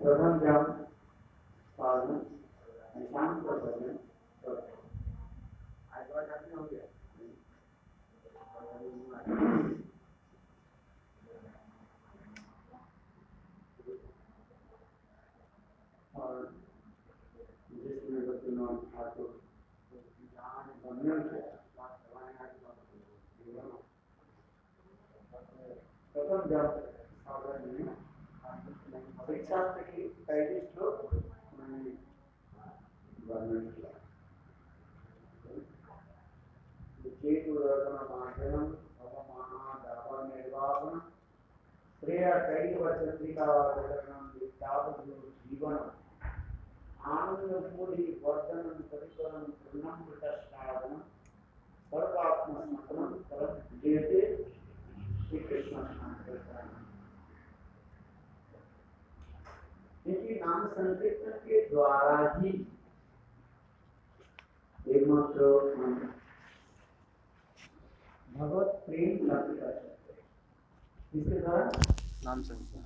प्रथम जब साधन निशान का भजन आज बात आती हो गया और जिसमें बच्चों ठाकुर बनने के प्रथम जब साधन में शिक्षा की पहली श्लोक मैंने वर्णन किया चेतुदर्शनमाध्यमं भवमानादापनिर्वापनं श्रेयकैवचन्द्रिकावतरणं विद्यापतिजीवनम् आनन्दमूलि वर्धनं परिकरं पूर्णं कृतसाधनं सर्वात्मसमर्पणं फलं विजयते श्री कृष्ण संकीर्तन। क्योंकि नाम संकीर्तन के द्वारा ही एकमात्र भगवत प्रेम प्राप्त कर सकते हैं। इसके द्वारा नाम संकीर्तन।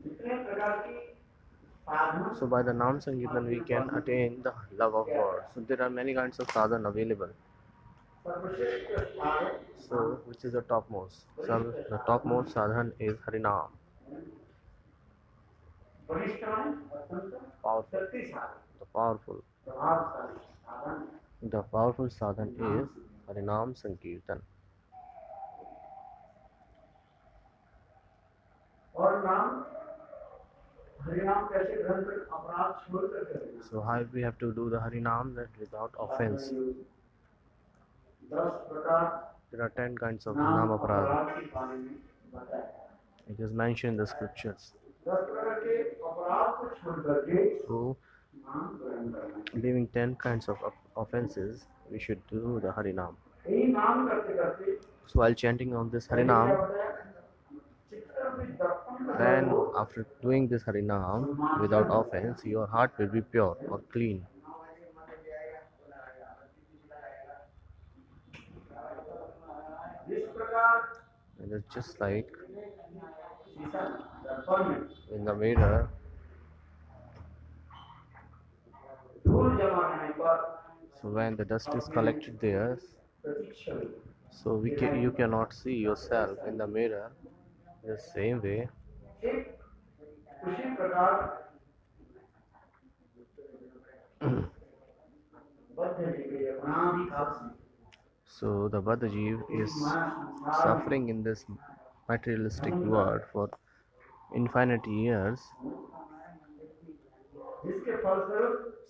जितने प्रकार की साधना, So by the Nam Sankirtan we can attain the love of God. So there are many kinds of sadhana available. सर्वश्रेष्ठ साधन So which is the topmost? So the topmost sadhan is Harinam. वरिष्ठ है अत्यंत Powerful. शक्तिशाली The powerful. प्रभावशाली साधन The powerful sadhan is Harinam Sankirtan. और नाम हरिनाम कैसे ग्रहण कर अपराध छोड़ कर करें। So how we have to do the Harinam that without offense? 10 प्रकार There are 10 kinds of नाम Nam अपराध Aparadha. के बारे में बताया। It is mentioned in the scriptures. 10 प्रकार के अपराध को छोड़ करके So नाम ग्रहण करना है। leaving 10 kinds of offenses, we should do the Harinam. यही नाम करते करते So while chanting on this Harinam, then after doing this Harinam without offense, your heart will be pure or clean. And it's just like in the mirror, so when the dust is collected there, so you cannot see yourself in the mirror. The same way, so the Badajiv is suffering in this materialistic world for infinite years.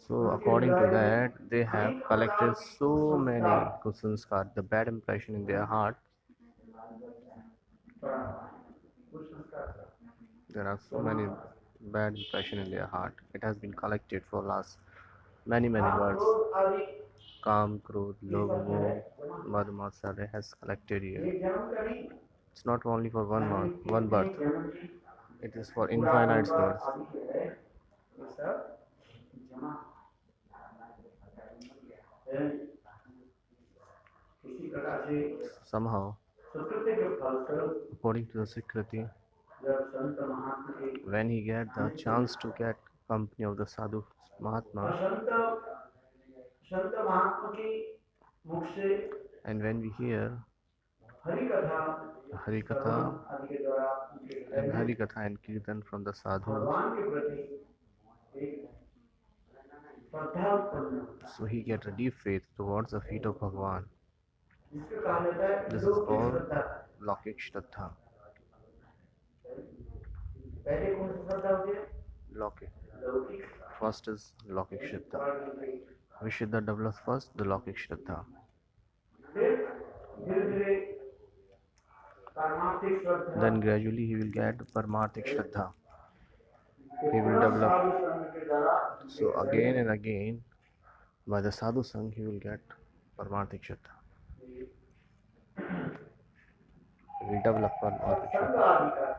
So according to that, they have collected so many kusanskar, the bad impression in their heart. There are so many bad impression in their heart. It has been collected for last many words. Kam, Krodh, Lobh, Moh, Mad, Matsarya has collected here. It's not only for one birth. It is for infinite births. Somehow, according to the Sikriti, when he get the chance to get company of the Sadhu Mahatma, and when we hear Harikatha and Kirtan from the Sadhus, so he get a deep faith towards the feet of Bhagwan. This is called Laukik Shraddha. Laukik. First is Laukik Shraddha. Vishuddha develops first the Laukik Shraddha. Then gradually he will get Paramarthik Shraddha. He will develop. So again and again, by the Sadhu Sangh, he will get Paramarthik Shraddha. He will develop Paramarthik Shraddha.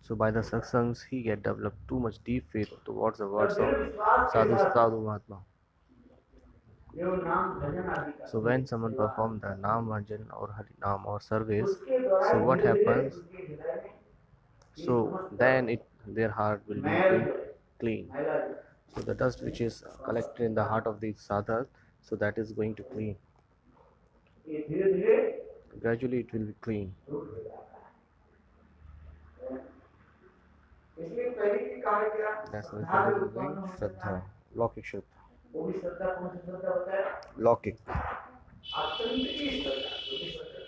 So by the satsangs, he get developed too much deep faith towards the words तो of दृढ़ विश्वास के Sadhu साथ Sadhu Mahatma. जो नाम भजन आदि का So when someone perform the Naam Bhajan or Hari Naam or service, उसके द्वारा so what धीरे धीरे happens? उनके हृदय में ये So समस्त then their heart will be मैल जो है, clean. मैला जो है, So the dust which is collected in the heart of the sadhak, so that is going to clean. ये धीरे धीरे Gradually it will be clean. दूर हो जाता है। इसलिए पहले की कार्य क्या That's why श्रद्धा Sadhu जो is doing उत्पन्न होता Shraddha, है Lokik Shraddha. वो भी श्रद्धा कौन सी श्रद्धा होता है Lokik. आतंक की श्रद्धा जो भी श्रद्धा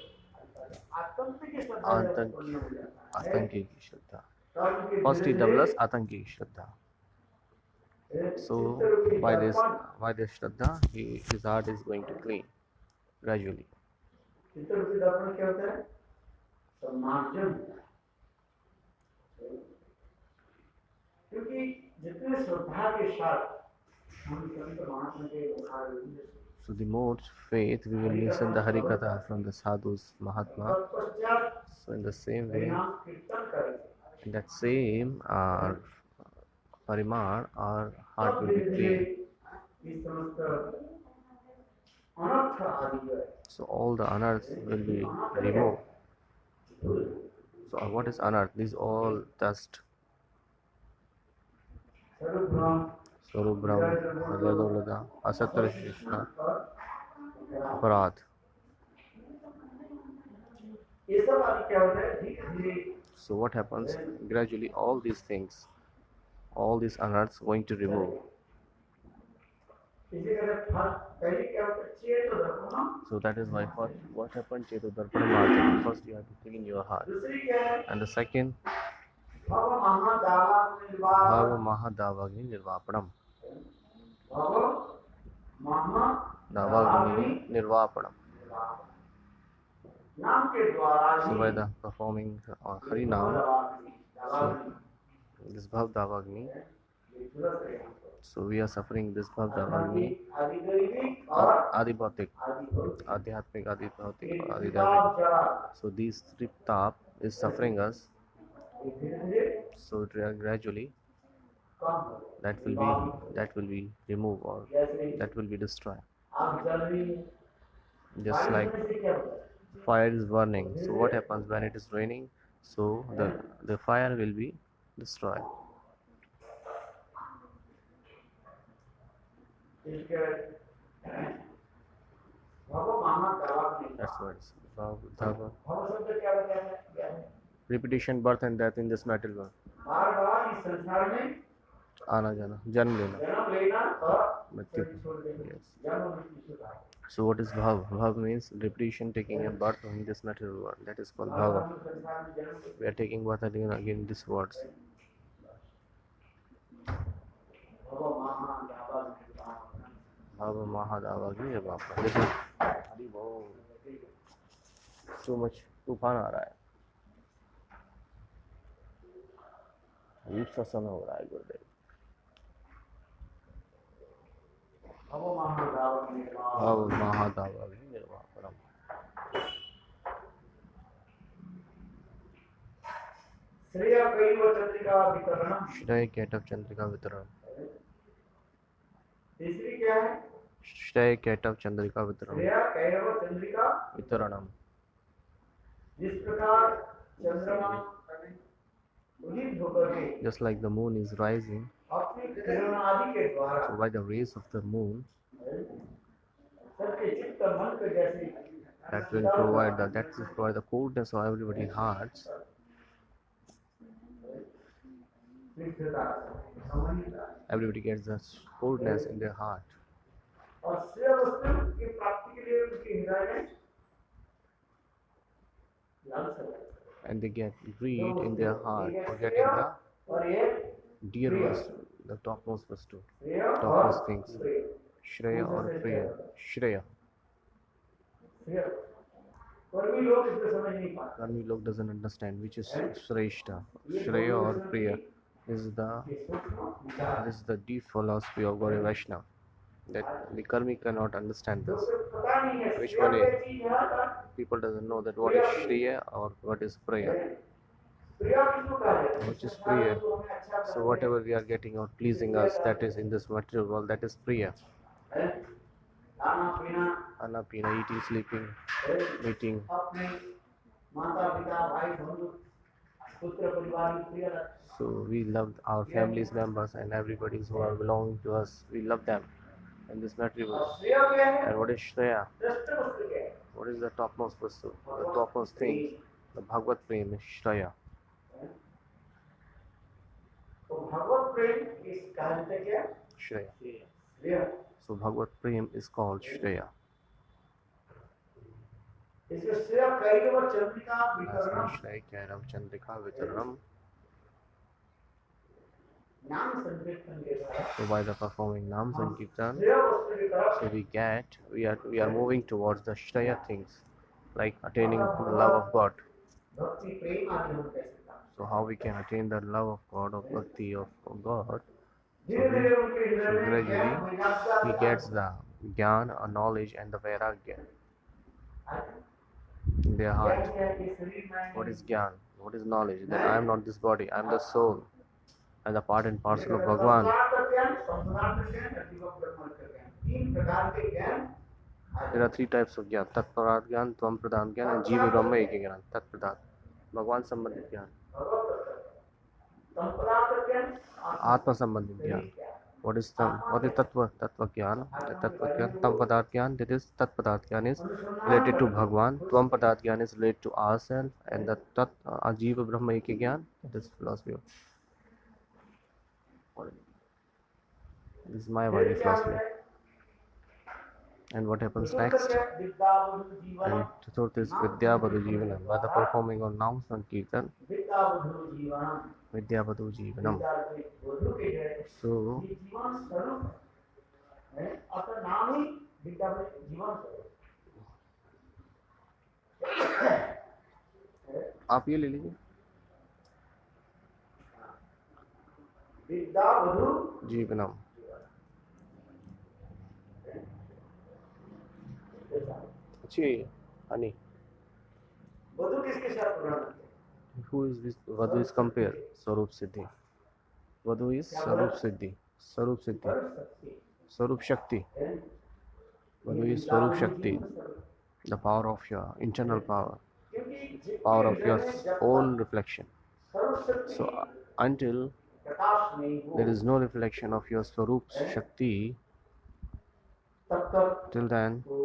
आतंक की श्रद्धा जब Atank, उत्पन्न हो जाता है Atanki ki Shraddha. तब उनके First he धीरे develops धीरे Atanki ki Shraddha. So चित्त रूपी by this दर्पण Shraddha, his heart is going to clean gradually. चित्त रूपी दर्पण क्या होता है सम्मार्जन होता है क्योंकि जितने श्रद्धा के साथ हम संत महात्मा के उखाड़ So the more faith we will listen the Hari Katha from the Sadhus Mahatma. तत्पश्चात So in the same way, परिणाम कीर्तन करेंगे in that same Parimar, our heart तब will be धीरे धीरे clean. ये समस्त अनर्थ आदि जो है So all the anarths will be removed. So what is anarth? These all dust. स्वरूप ब्रह्म Swarup Brahma, Radha, Asatra Krishna, Aparadh. ये सब आदि क्या होता है धीरे धीरे So what happens? Gradually all these things, all these anarths going to remove. इसी तरह पहले क्या होता है चेत दर्पण So that is why what happened Chetu Darpana Marjana. First you have to clean your heart. दूसरी क्या है And the second, भव महादावा निर्वाह Bhava Mahadavagni Nirvapanam. भव महा Davagni Nirvapanam. नाम के द्वारा So he by the performing Hari Naam, so this Bhav Davagni, so we are suffering this Bhav Davagni, Adibhatik, Adhyatmik, Adibhatik, Adidaivic. So these three tap is suffering us. So gradually that will be removed or that will be destroyed. Just like fire is burning. So what happens when it is raining? So the fire will be destroyed. That's what it's Bhav, Dhava. भव शब्द क्या बताया है Repetition, birth and death in this material world. बार बार इस संसार में आना जाना, जन्म लेना, जन्म लेना और मृत्यु. शरीर छोड़ देना Yes. जन्म मृत्यु से भाग So what is bhav? Bhav means repetition, taking a birth in this material world. That is called bhava. हम संसार में जन्म लेते We are taking birth again in these words. भव महादावा निर्वाह Bhava Mahadavagni Nirvapana. This is Hari Bol. So much तूफान आ रहा है. सा समय हो रहा है गुरुदेव. भव महादावा निर्वाह Bhava Mahadavagni Nirvapanam. श्रेय कैव Chandrika वितरणम Shreya Ketav Chandrika Vitaranam. तीसरी क्या है Shreya Ketav Chandrika Vitaranam. श्रेय कैव चंद्रिका Vitaranam. जिस प्रकार चंद्रमा उदित होकर के Just like the moon is rising, अपनी किरण आदि के द्वारा so by the rays of the moon, सबके चित्त मन के जैसे that will provide the coldness of everybody's hearts. Everybody gets the coldness in their heart. और श्रेय वस्तु की प्राप्ति के लिए उनके हृदय में लालसा है And they get greed in their heart for getting the और ये dear vastu, the topmost vastu, श्रेय topmost और things. प्रिय Shreya or Priya. Shreya. श्रेय पर भी लोग इसको समझ नहीं पाते Karmi log doesn't understand which is Shreshta. Shreya or Priya. This is the deep philosophy of Gauri Vaishnava. That the Karmi cannot understand this. पता नहीं है Which श्रेय one is? क्या चीज है People doesn't know that what is Shreya or what is Priya. प्रिया किसको कहा जाता है? which is संसार में Priya. जो हमें अच्छा So करते whatever we are getting or pleasing us, that is in this material world, that is Priya. हैं, खाना पीना Anna, Pina, eating, sleeping, है, meeting. अपने माता पिता भाई बंधु पुत्र परिवार की प्रिय रखते So we love our family's members and everybody who are belonging to us. We love them in this material और world. श्रेय क्या है? And what is Shreya? श्रेष्ठ वस्तु क्या है? What is the topmost vastu? The topmost thing. The Bhagavad Prem is Shreya. तो भगवत प्रेम इस कहा जाता है क्या? Shreya. श्रेय। So Bhagavad Prem is called Shreya. इसके श्रेय Kairav Chandrika That's वितरणम why Shreya Kairav Chandrika Vitaranam. नाम संकीर्तन के द्वारा So by the performing Nam Sankirtan, श्रेय वस्तु की तरफ so we are moving towards the Shreya things, like attaining the love of God. भक्ति प्रेम आदि हम कह सकते हैं। So how we can attain the love of God, of bhakti of God? धीरे धीरे उनके So हृदय में gradually ज्ञान वैराग्य he gets the Gyan, knowledge and the Vairagya in their ज्ञान heart. क्या है? ये शरीर में What is Gyan? What is knowledge? That I am not this body, I am the soul and the part and parcel of Bhagwan. संसार ज्ञान, संसार ज्ञान, अतीव ब्रह्म का ज्ञान, तीन प्रकार के ज्ञान There are three types of Gyan: Tat Parat Gyan, Tvam Pradhan Gyan and Jiva Brahma Eka Gyan. Tat Pradhan, Bhagwan Sambandhit Gyan. संपदार्थ ज्ञान, Atma Sambandhit Gyan. What is Tattva? Tattva Gyan. The Tattva Gyan. Tam Padarth Gyan. That is Tat Padarth Gyan is related to Bhagwan. Tvam Padarth Gyan is related to ourselves. And the Tat Ajiva Brahma Eka Gyan. That is philosophy of. This is Mayavadi philosophy. And what happens next? And fourth is Vidya Badhu Jivanam. By the performing of Nam Sankirtan, Vidya Badhu Jivanam. So, नाम ही विद्या में जीवन आप ये ले लीजिए विद्या वधु जीवनम. अच्छी है ये, हनी. वधु किसके साथ तुलना करते हैं? Who is this? Vadhu is compared. Swarup Siddhi. Vadhu is Swarup Siddhi. Swarup Siddhi. सर्वशक्ति Swarup Shakti. है। Vadhu is Swarup Shakti. The power of your internal power. क्योंकि जिसके Power of हृदय your में जब own तक reflection. सर्वशक्ति So until प्रकाश नहीं हो there is no reflection of your Swarup Shakti, तब तक till then वो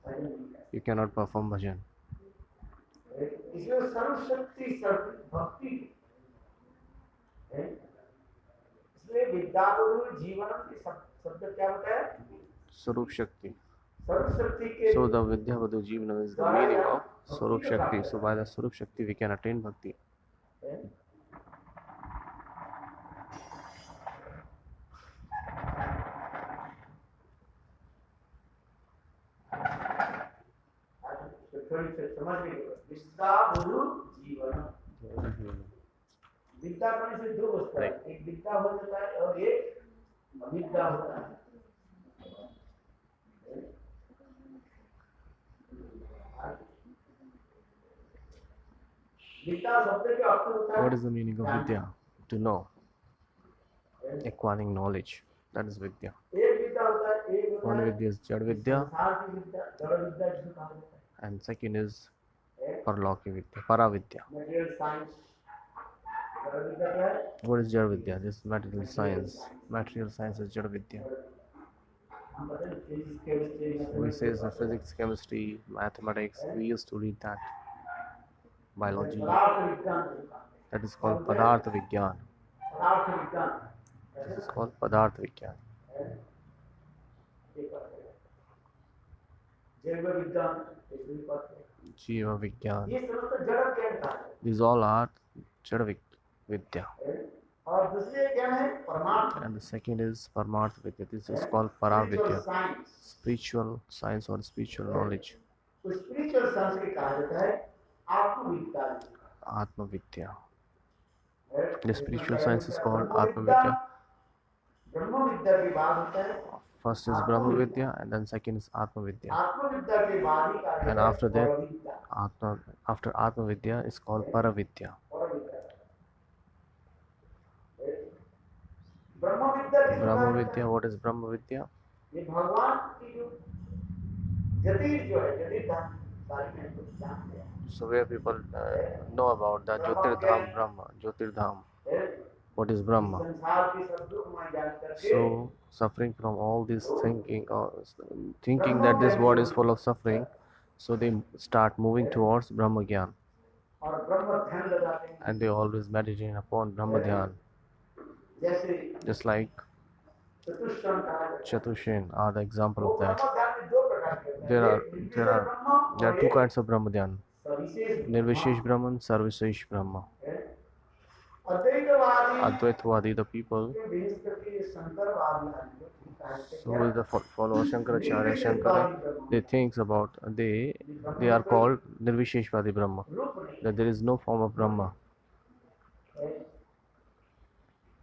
भजन नहीं कर you cannot perform bhajan. सकते। इसलिए सर्वशक्ति सर्व भक्ति है। इसलिए विद्या वधु जीवन के शब्द क्या होता है? Swarup Shakti. सर्वशक्ति के So the Vidya Vadhu Jivanam is the meaning of Swarup Shakti. So by the Swarup Shakti we can attain bhakti. है। थोड़ी सी समझ में विद्या वधु जीवन विद्या करने से दो वस्तु है, एक विद्या हो जाता है और एक अविद्या होता है। विद्या शब्द का अर्थ होता है What is the meaning of Vidya? To know. Acquiring knowledge. That is Vidya. एक विद्या होता है, एक होता One है Vidya is Jad Vidya संसार की विद्या, जड़ विद्या जिसे कहा जाता and second is है। Paraloki Vidya, Paravidya. Material science जड़ विद्या क्या है? What is Jad Vidya? This is material science. Material science is Jad Vidya. हम बताएं physics chemistry We say physics, chemistry, mathematics. We used to read that. Biology. पदार्थ विज्ञान जिसे कहा जाता That is called Padarth Vigyan. है। पदार्थ विज्ञान This is called Padarth Vigyan. है। एक बात है। जैव विज्ञान इसमें पढ़ते हैं। Jiva Vigyan. ये समस्त जड़ ज्ञान कहा है। These all are Jad Vidya. और दूसरे ज्ञान है परमार्थ And the second is Paramarth Vidya. This is called Paravidya. Science. Spiritual science or spiritual knowledge. तो स्पिरिचुअल साइंस के कहा जाता है आत्मविद्या। Atma Vidya. है। The spiritual science is called Atma Vidya. ब्रह्म विद्या के बाद होता है First is Brahma Vidya and then second is Atma Vidya. आत्मविद्या के बाद ही कहा And जाता है after that, परविद्या। after Atma Vidya is called Paravidya. परविद्या Brahma Vidya. What is Brahma Vidya? ये भगवान की जो जतीर जो है जतीर धाम बारे में कुछ जानते हैं So where people know about the Jyotirdham Brahma, Jyotirdham. What is Brahma? संसार की सब दुखमय जान करके So suffering from all this thinking, or thinking that this world is full of suffering, so they start moving towards Brahma Gyan, और ब्रह्म ध्यान लगाते हैं and they always meditate upon Brahma Dhyan, जैसे just like चतुष्टम कहा जाता है Chatushin are the example वो of that. ब्रह्म ध्यान में दो प्रकार के होते हैं There are एक निर्विशेष there are Brahma there are और two एक kinds of Brahma Dhyan: सविशेष Nirvishesh Brahman, Sarvishesh Brahma. अद्वैतवादी Advaitvadi, the people, के भेष करके शंकरवादी आदमी so the follower Shankaracharya, Shankara, they thinks about they are called Nirvisheshvadi Brahma, रूप नहीं that there is no form of Brahma.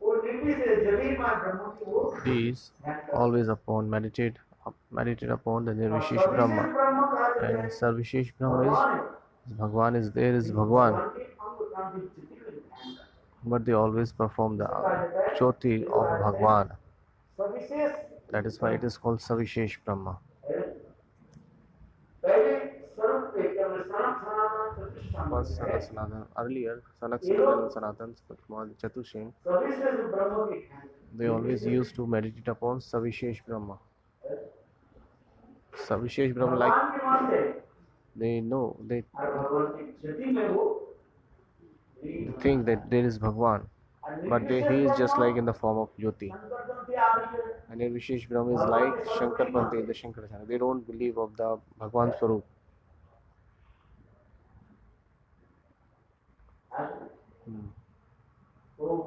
वो निर्विशेष जगीरमय ब्रह्म की वो These always meditate upon the Nirvishesh सविशेष Brahma, ब्रह्म कहा जाता and है Sarvishesh Brahma भगवान is Bhagwan is there is Bhagwan, भगवान के अंग काम की स्थिति को ध्यान करते but they always perform the Jyoti of Bhagwan. सविशेष That is why it is called Savishesh Brahma. पहले स्वरूप पे केवल सनातन प्रतिष्ठा First Sanatan, earlier Sanak Sanatan and Sanatan Chatushin, सविशेष ब्रह्म के ध्यान they always used to meditate upon Savishesh Brahma. Savishesh Brahma, like भगवान के मानते they know, they और भगवान की जति में वो think that there is Bhagwan, but he is just like in the form of Jyoti. संकल्पन आदि है And Nirvishesh Brahma is like Shankarpanthi in the Shankaracharya. They don't believe of the Bhagwan Swarup. वो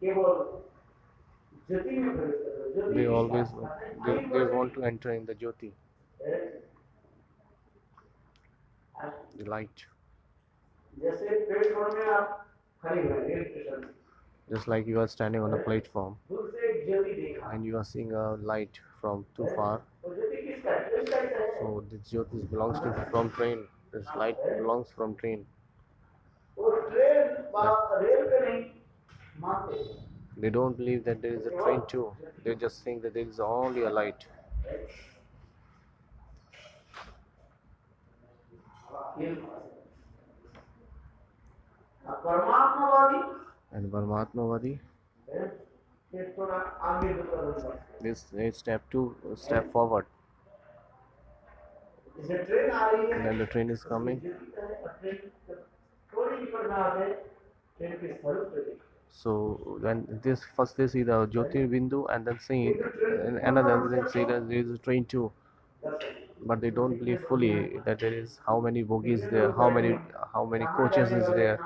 केवल जति में प्रवेश करते हैं They always they want to enter in the Jyoti, the light. जैसे प्लेटफॉर्म में आप खड़े हुए रेल स्टेशन में Just like you are standing on a platform दूर से एक ज्योति देखा and you are seeing a light from too far. वो ज्योति किसका है ट्रेन का ही है So this Jyoti belongs to from train. This light belongs from train. वो ट्रेन रेल पे नहीं मानते They don't believe that there is a train too. They just think that there is only a light. परमात्मावादी And Paramatmavadi, ये थोड़ा आगे बढ़ this they step forward. जैसे train आ रही है And then the train is coming. Train थोड़ी निकल में आ गए ट्रेन के स्वरूप पे देखो So when this first they see the Jyoti Bindu and then see and another they see that there is a train too. But they don't believe fully that there is how many bogies there, how many coaches is there,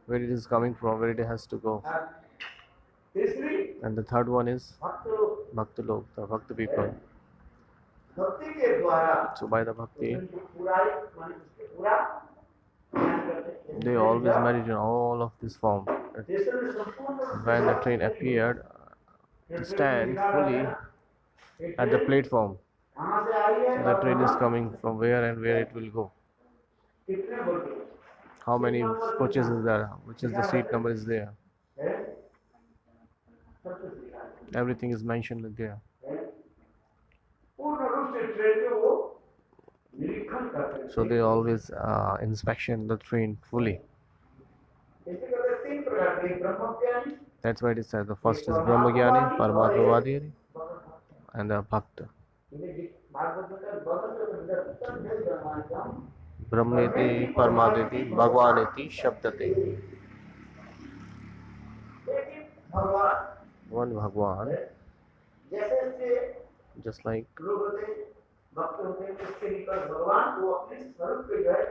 where it is coming from, where it has to go. तीसरी And the third one is भक्त लोग Bhakta Lok, the Bhakta people. भक्ति के द्वारा So by the Bhakti, उनकी पूराई माने उसके पूरा ध्यान करते हैं they always meditate on all of this form. जैसे में संपूर्ण When the train appeared, stand fully at the platform. कहाँ से आ रही है The train is coming from where and where it will go. कितने बोलते How many coaches is there? Which is the seat number is there? हैं सब कुछ लिखा है Everything is mentioned there. पूर्ण रूप से ट्रेन के वो निरीक्षण करते हैं So they always inspection the train fully. इसी करके तीन प्रकार के ब्रह्म ज्ञानी That's why it is said the first is Brahmagyani, Paramatmavadi, and the Bhakta. Bhagavat में बदल के उत्तर भेज ब्रह्मांड Brahmeti, Paramaditi, Bhagwaneti, Shabdate. लेकिन भगवान One Bhagwan, जैसे जैसे just like लोग होते हैं भक्त होते हैं उसके निकट भगवान वो अपने स्वरूप पे गए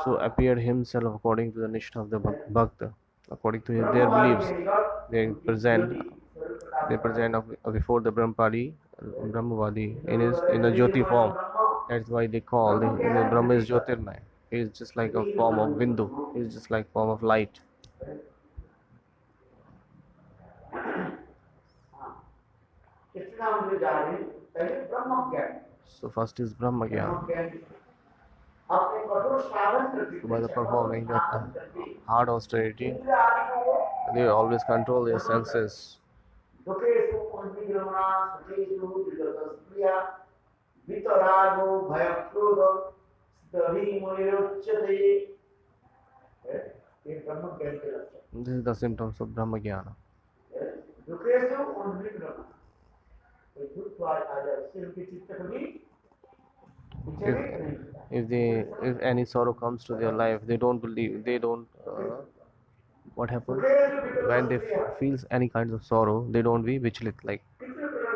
so appeared himself according to the niche of the Bhakta. According to their beliefs, they present before the Brahmavadi in a Jyoti form. That's why they call the Brahma is Jyotirmay. He is just like a form of Bindu. He is just like form of light. इतना हम ले जा रहे हैं पहले ब्रह्म ज्ञान So first is Brahma Gyan. अपने कठोर साधन करके So by the performing that hard austerity, they always control their senses. दुखेषु उद्विग्नमना सुखेषु विगतस्प्रिया वितरागो भयक्रोध स्तभिमुनिरुच्यते। ये ब्रह्म ज्ञान के लक्षण। This is the symptoms of Brahma Jnana. दुखेषु उद्विग्नमना, कोई दुख आ जाए उससे उनके चित्त कभी If if any sorrow comes to their life, they don't believe. They don't. What happens when they feels any kinds of sorrow? They don't be vigilant. Like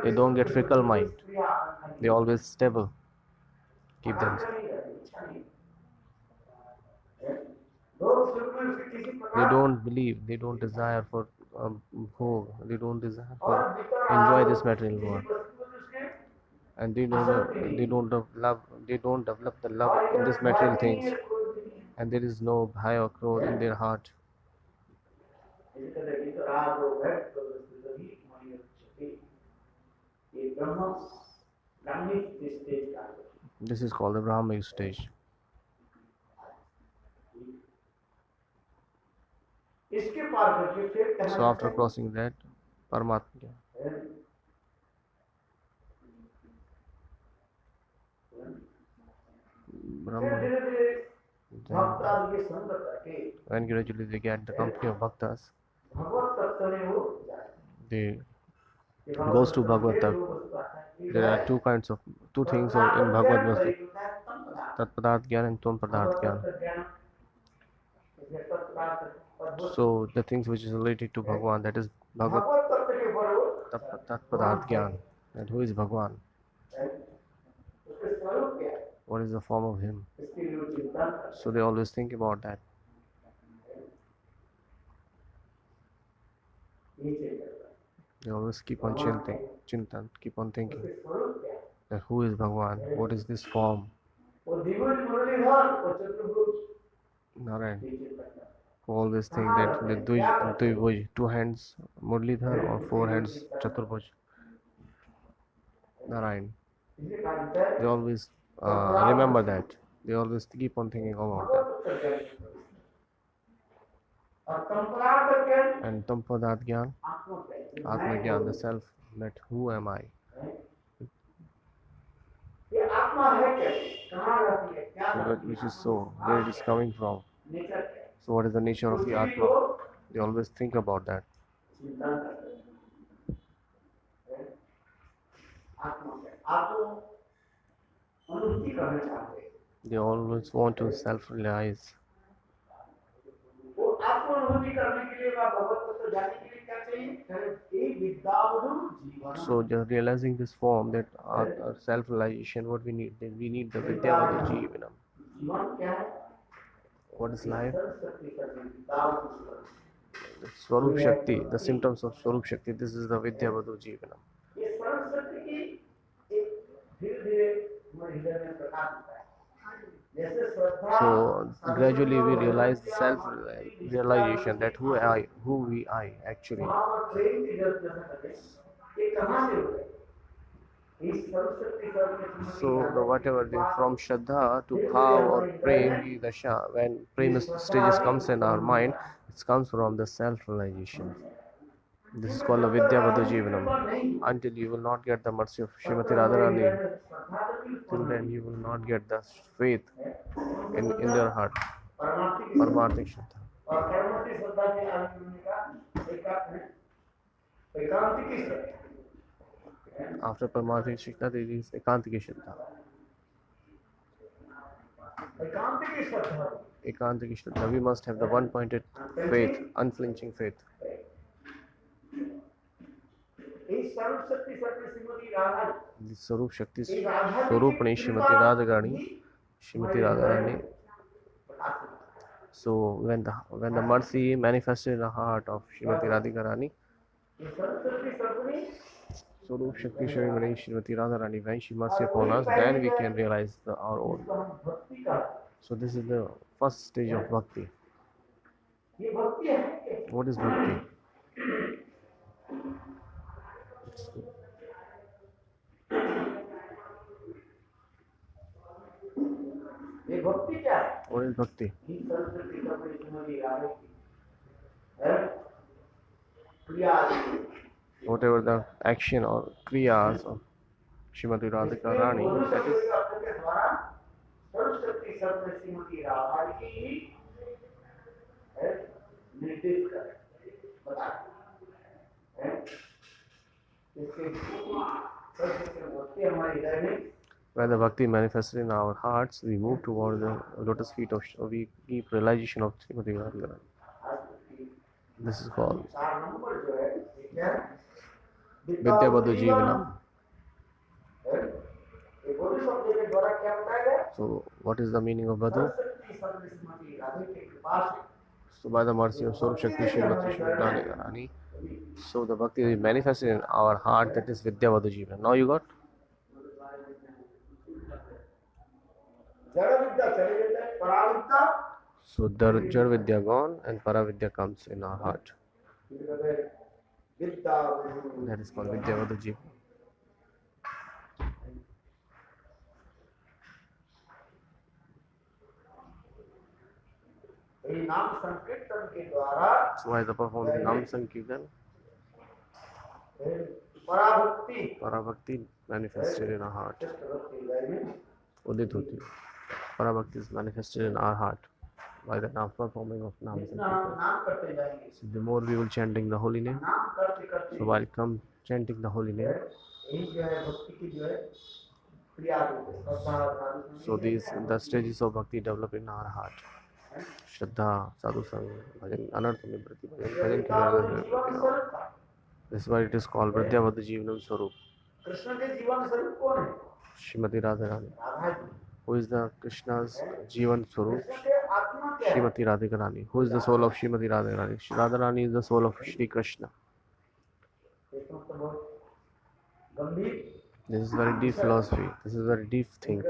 they don't get fickle mind. They always stable. Keep them. They don't believe. They don't desire for bhog. They don't desire for enjoy this material world. And they don't love. They don't develop the love in this material things. And there is no bhaya or krodh in their heart. This is called the Brahmic stage. So after crossing that, Paramatma. Brahma. When gradually they get the company of bhaktas, they goes to Bhagavad Tattva. There are two things in Bhagavad Vastu. Tat Padarth Gyan and Tvam Padarth Gyan. So the things which is related to Bhagwan, that is Bhagavad Tat Padarth Gyan. And who is Bhagwan? What is the form of him? So they always think about that. They always keep on chintan, keep on thinking that who is Bhagwan? What is this form? Narayan. Who always think that the Dvibhuj, 2 hands Murlidhar or 4 hands Chaturbhuj. Narayan. They always remember that. They always keep on thinking about that. And Tampadat Gyan, Atma Gyan, the self, that who am I? So which is so, where it is coming from. So what is the nature of the Atma? They always think about that. They always want to self-realize. So just realizing this form, that our self-realization, what we need, then we need the Vidyavadu Jivanam. What is life? The Swarup Shakti, the symptoms of Swarup Shakti, this is the Vidyavadu Jivanam. So gradually we realize the self-realization that who we I actually. So whatever from Shraddha to Bhav or Prem Dasha, when Prem stages comes in our mind, it comes from the self-realization. This is called the Vidyavadu Jivanam. Until you will not get the mercy of Srimati Radharani, till then you will not get the faith in their heart. Paramarthik Shraddha. After Paramarthik Shraddha, there is Ekantiki Shraddha. Ekantiki Shraddha, we must have the one-pointed faith, unflinching faith. The Swarup Shakti, Swarupani Srimati Radharani. So when the mercy manifested in the heart of Srimati Radhikarani, Swarup Shakti Srimati Radharani, when she mercy upon us, then we can realize our own. So this is the first stage of bhakti. What is bhakti? What is bhakti? whatever the action or kriyas of Srimati Radhika Rani, that is के द्वारा सर्वशक्ति शब्द श्रीमती राधा की ही निर्देश कर बता इसके हमारे हृदय में when the bhakti manifested in our hearts, we move toward the lotus feet of we keep realization of Srimati Radhika Rani. This is called Vidya Badhu Jivanam. So, what is the meaning of Badhu? So, by the mercy of Swarup Shakti Srimati Radhika Rani, so the bhakti is manifested in our heart, that is Vidya Badhu Jivanam. Now you got? So Jar Vidya gone and Paravidya comes in our heart. That is called Vidya Badhu Jivanam. So why the performing Nam Sankirtan? Parabhakti manifested in our heart. Udit hoti. Parabhakti is manifested in our heart by the performing of Nam Sankirtan. So the more we will chanting the holy name, so while come chanting the holy name, so the stages of bhakti develop in our heart. Shraddha, Sadhu Sang, Bhajan, Anartha Nibrati, Bhajan Kirana. This is why it is called Vidya Badhu Jivanam Swarup. Srimati Radharani. Who is the Krishna's Jivan Swarup? Srimati Radhika Rani. Who is the soul of Srimati Radhika Rani? Radharani is the soul of Shri Krishna. This is very deep philosophy. This is very deep thing.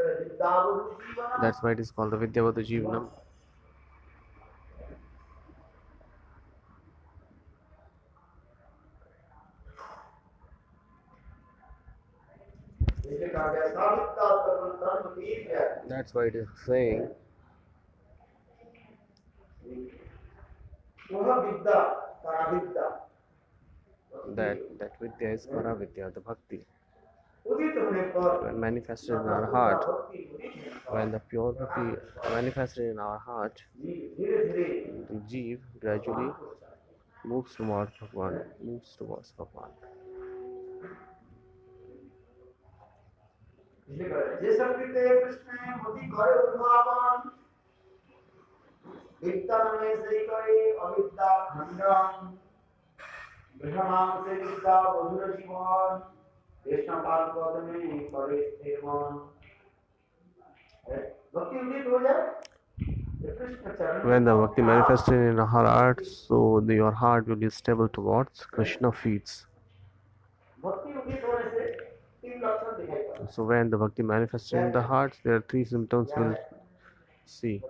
That's why it is called the Vidya Badhu Jivanam. That's why it is saying that Vidya is Paravidya, the Bhakti. When manifested in our heart, when the pure Bhakti manifested in our heart, the Jeev gradually moves towards Bhagwan, When the bhakti manifested in our heart, so your heart will be stable towards Krishna feet. So when the bhakti manifests in the heart, there are three symptoms we'll see.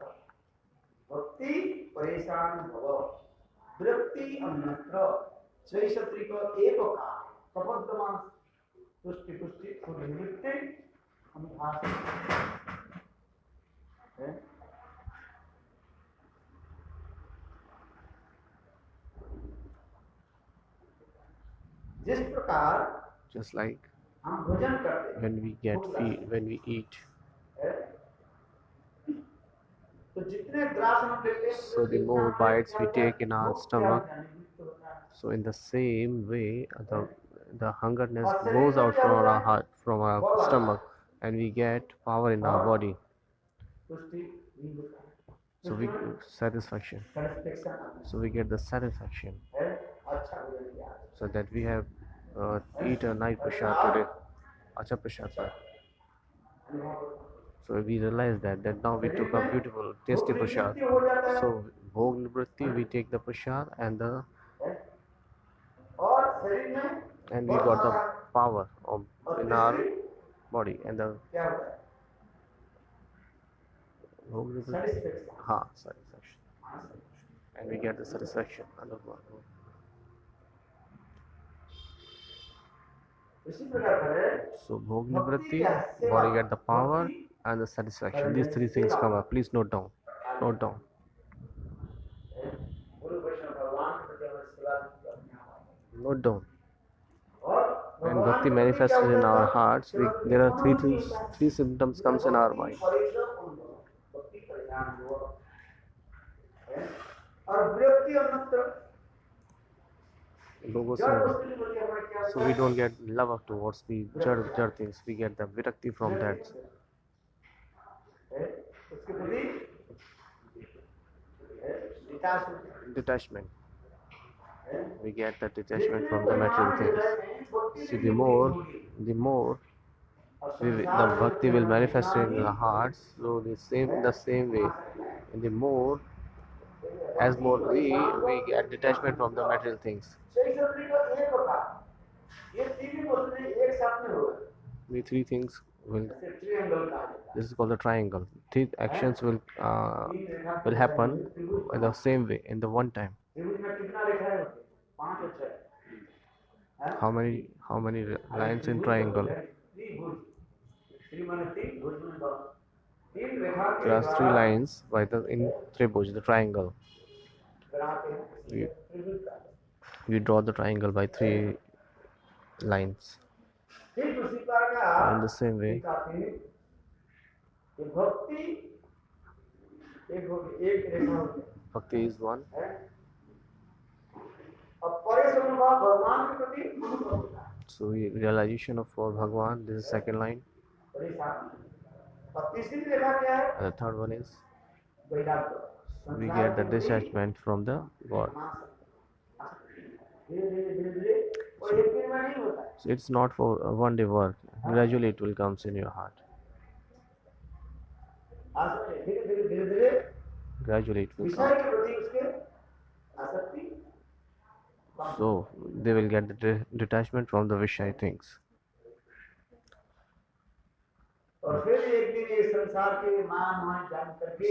Just like when we eat, so the more bites we take in our stomach, so in the same way the hungerness goes out from our heart, from our stomach, and we get power in our body. So we satisfaction. So we get the satisfaction. So that we have eat a nice prasad today. Acha prasad. So we realize that now we took a beautiful, tasty prasad. So Bhog Nivritti, we take the prasad and we got the power in our body and the satisfaction. And we get the satisfaction. So Bhog Nivritti, body get the power and the satisfaction. These three things come up. Please note down. Note down. Note down. When bhakti manifests in our hearts, there are three symptoms comes in our mind. So we don't get love towards the jar things. We get the virakti from that. Detachment. We get the detachment from the material things. See, the more the bhakti will manifest in the hearts. So the same way, in the more as more we get detachment from the material things. The three things will. This is called the triangle. Three actions will happen in the same way in the one time. How many lines in triangle? There are three lines by in Tribhuj, the triangle. We draw the triangle by three lines. In the same way, bhakti is one. So realization of for Bhagwan, this is second line. And the third one is we get the detachment from the God. So it's not for one day work. Gradually it will come in your heart. Gradually it will come. So they will get the detachment from the Vishaya things.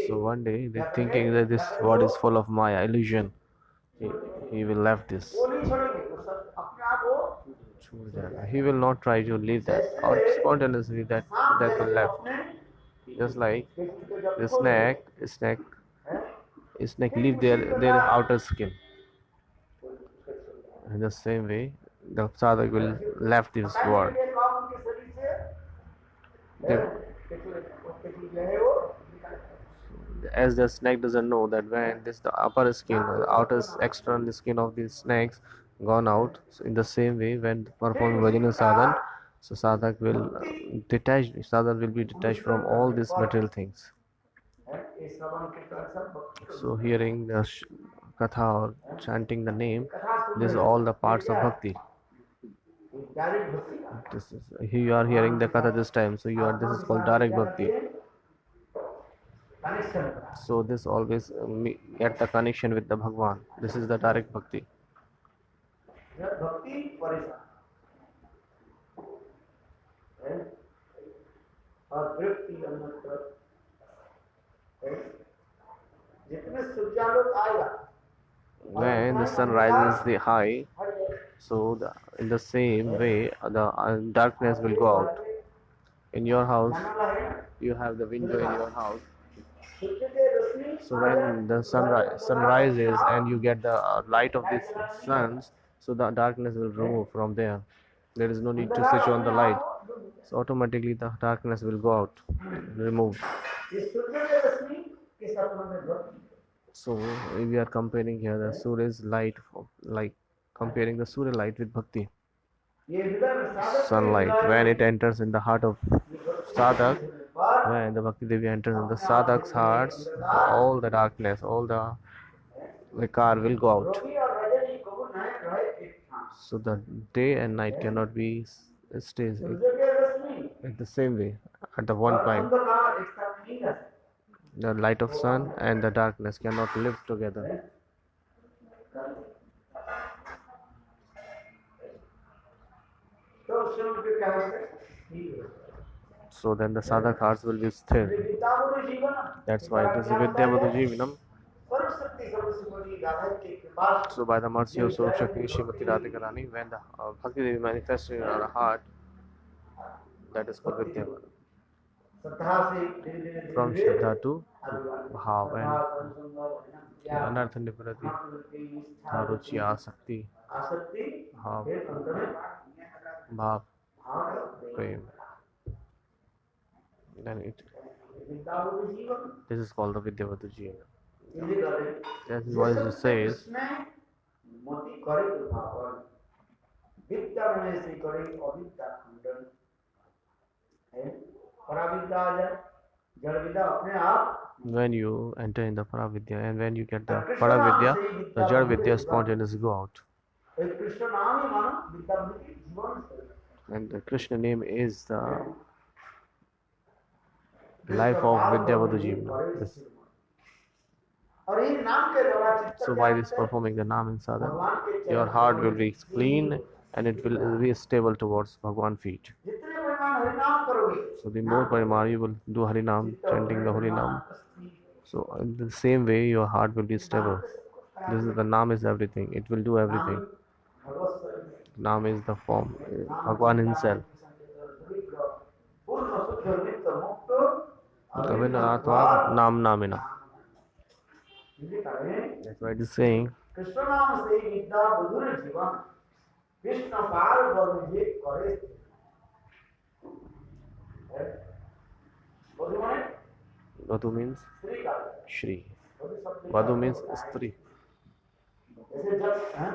So one day they're thinking that this world is full of Maya, illusion. He will left this. He will not try to leave that, or spontaneously that will left. Just like the snake leave their outer skin. In the same way, the sadhak will left this world. As the snake doesn't know that when the upper skin, the outer external skin of these snakes gone out, so in the same way when performing bhajana sadhan, so sadhak will be detached from all these material things. So hearing the katha or chanting the name, this is all the parts of bhakti. You are hearing the katha this time, so this is called direct bhakti. So this always get the connection with the Bhagwan. This is the direct bhakti. When the sun rises the high, so in the same way the darkness will go out. In your house, you have the window in your house. So when the sun rises and you get the light of the suns, so the darkness will remove from there. There is no need to switch on the light. So automatically the darkness will go out, removed. So we are comparing here the Surya's light, like comparing the Surya light with Bhakti. Sunlight, when it enters in the heart of sadhak, when the Bhakti Devi enters in the sadhak's hearts, all the darkness, all the vikar will go out. So the day and night cannot be stays in the same way at the one time. The light of sun and the darkness cannot live together. So then the sadhak hearts will be still. That's why this is Vidyavadu Jivanam. So by the mercy of Swarup Shakti Srimati Radhika Rani, when the Bhakti Devi manifests in our heart, that is called Vidyavadu. From Shraddha to Bhav and Anartha Nivrati, Ruchi Asakti, Bhav. bhav, भाव prem. Then विद्या बुद्धि जीवन this is called the Vidyavadu Jiva. इसी तरह That is why it says, Krishna मति करे कृपावन विद्या में से करे अविद्या खंडन है पराविद्या जड़ विद्या अपने आप when you enter in the Paravidya and when you get the Paravidya, the Jad Vidya spontaneously go out. Krishna नाम ही मानो विद्या बुद्धि जीवन से And the Krishna name is the life of Vidyavadu Jivana. और इस नाम के द्वारा चित्त So while is performing the Nam in sadhana, your heart will be clean and it will be stable towards Bhagwan feet. जितने परिमाण हरि नाम करोगे So the more Parimar you will do Harinam, chanting the Harinam. So in the same way your heart will be stable. This is the Nam is everything. It will do everything. Nam is the form, Bhagwan himself. पूर्ण शुद्ध नित्य मुक्त Kavinatva Nam Namina. That's why it is saying, Krishna नाम से विद्या बुद्धि जीवन कृष्ण पार वर्ग जे करे बुद्धि माने Vadhu means श्री का Shri. बुद्धि शब्द Vadhu means Stri. ऐसे जब हैं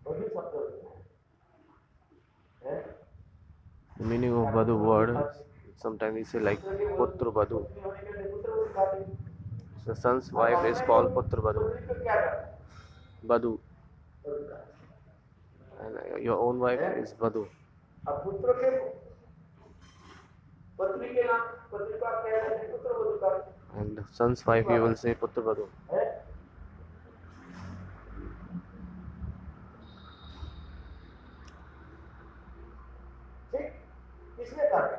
बुद्धि शब्द है The meaning of Vadhu word, sometimes we say like Putra Vadhu. The son's wife is called Putra Vadhu. Vadhu. And your own wife is Vadhu. अब पुत्र के पत्नी के नाम पत्नी का क्या है पुत्र वधु का And the son's wife you will say Putra Vadhu. है ठीक इसलिए कर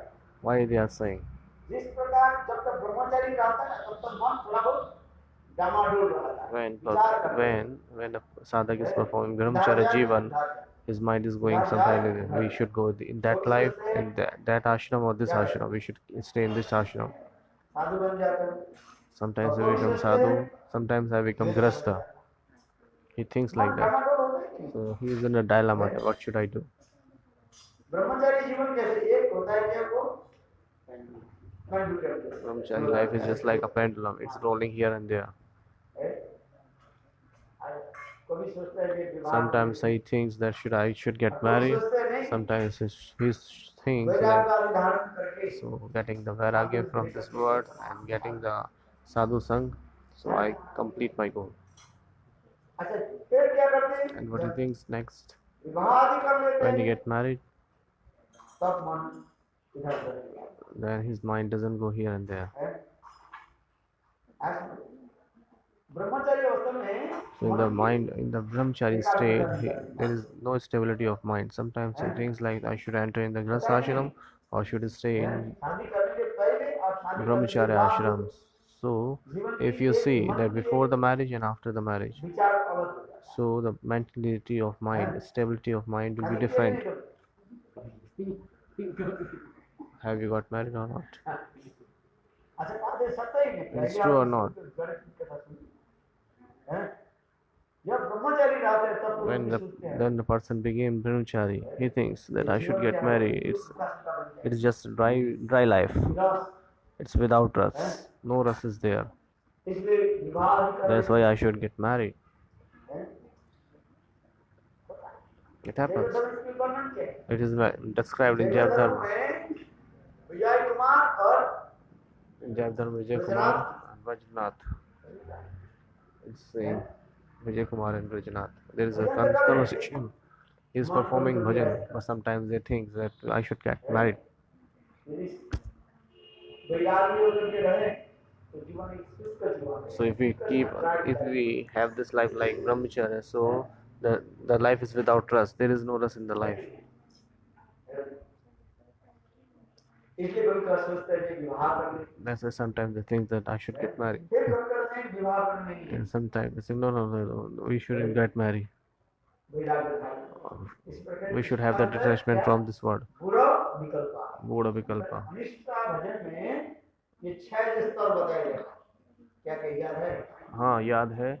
Why they are saying? जिस प्रकार जब तक ब्रह्मचारी रहता है तब तक मन थोड़ा बहुत डामाडोल रहता है When the sadhak is performing Brahmacharya Jivan, his mind is going sometimes we should go in that life, in that ashram or this ashram, we should stay in this ashram. साधु बन जाते हैं Sometimes I become sadhu, sometimes I become grasta. He thinks like that. डामाडोल होता है कि नहीं So he is in a dilemma. What should I do? ब्रह्मचारी जीवन कैसे एक होता है कि वो कंडू करते हैं Brahmachari life is just like a pendulum. It's rolling here and there. कभी सोचता है कि विवाह Sometimes he thinks that I should get married. Sometimes he thinks that वैराग्य धारण करके so getting the vairagya from this word and getting the sadhu sang, so I complete my goal. अच्छा फिर क्या करते हैं And what he thinks next, विवाह आदि कर लेते when he हैं get married, तब मन इधर उधर जाता then his mind doesn't go here and there. है ब्रह्मचारी अवस्था में So in the mind, in the brahmachari state, there is no stability of mind. Sometimes he thinks like I should enter in the grihastha or should stay in शादी करने के पहले और शादी करने के brahmacharya बाद ashrams. So if you see that before the marriage and after the marriage, विचार अलग हो जाता है so the mentality of mind, stability of mind will be different. Have you got married or not? अच्छा बात है सत्य ही नहीं It's true or not? जब ब्रह्मचारी रहते हैं तब When then the person became brahmachari, he thinks that I should get married. It's just dry life. It's without rus. No rus is there. इसलिए विवाह That's why I should get married. It happens. It is described in Jayadharma. Vijay Kumar और Jayadharma Vijay Kumar and Vajnath. It's saying Vijay Kumar and Vajnath. There is a conversation. He is performing bhajan, but sometimes they think that I should get married. So if we have this life like brahmacharya, so the life is without trust. There is no rust in the life. That's why sometimes they think that I should get married. And sometimes they say, no, we shouldn't get married. We should have the detachment from this word. Buddha Vikalpa. हाँ याद है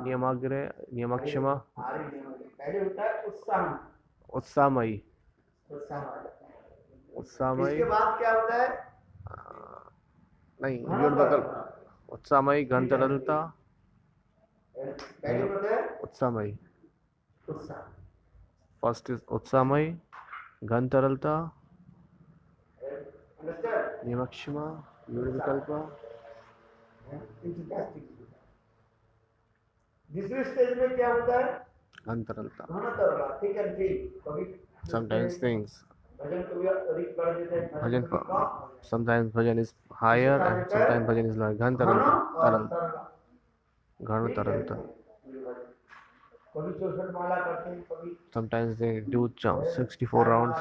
नियमाग्रह नियमक्षमा उत्साहमयी उत्साह आ जाता है। उत्साहमय इसके बाद क्या होता है? नहीं, घन व्योट विकल्प तरलता। उत्साहमय घन तरलता पहले होता है उत्साहमय। उत्साह, फर्स्ट इज उत्साहमय घन तरलता अंडरस्टैंड? नियमक्षमा व्योट विकल्प दूसरे स्टेज में क्या होता है? घन तरलता। घन तरलता, थिक एंड थिन। कभी Sometimes things भजन को भी अधिक कर देते हैं, bhajan कभी कम हो जाता है। sometimes bhajan is higher and sometimes bhajan is lower. घन घन तरलता और तरल तरला, घन ठीक है? तरलता। कभी 64 माला करते हैं, कभी Sometimes they do 64 rounds,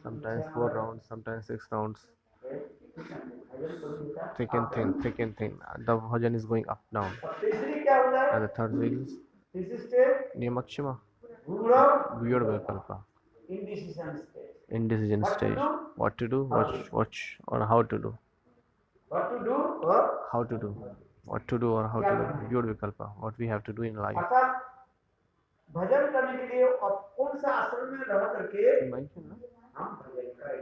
sometimes 4 rounds, sometimes 6 rounds. भजन को भी होता है Thick and thin, thick and thin. The bhajan is going up down. और तीसरी क्या होता है? And the third is तीसरी स्टेज niyamakshama गूढ़ weird vikalpa indecision stage. indecision What to stage. do? What to do, what or how to do, What to do और how to do, what to do or how to do. Weird vikalpa, what we have to do in life. अर्थात भजन करने के लिए और कौन सा आश्रम में रह करके Mention, no? हम भजन करें।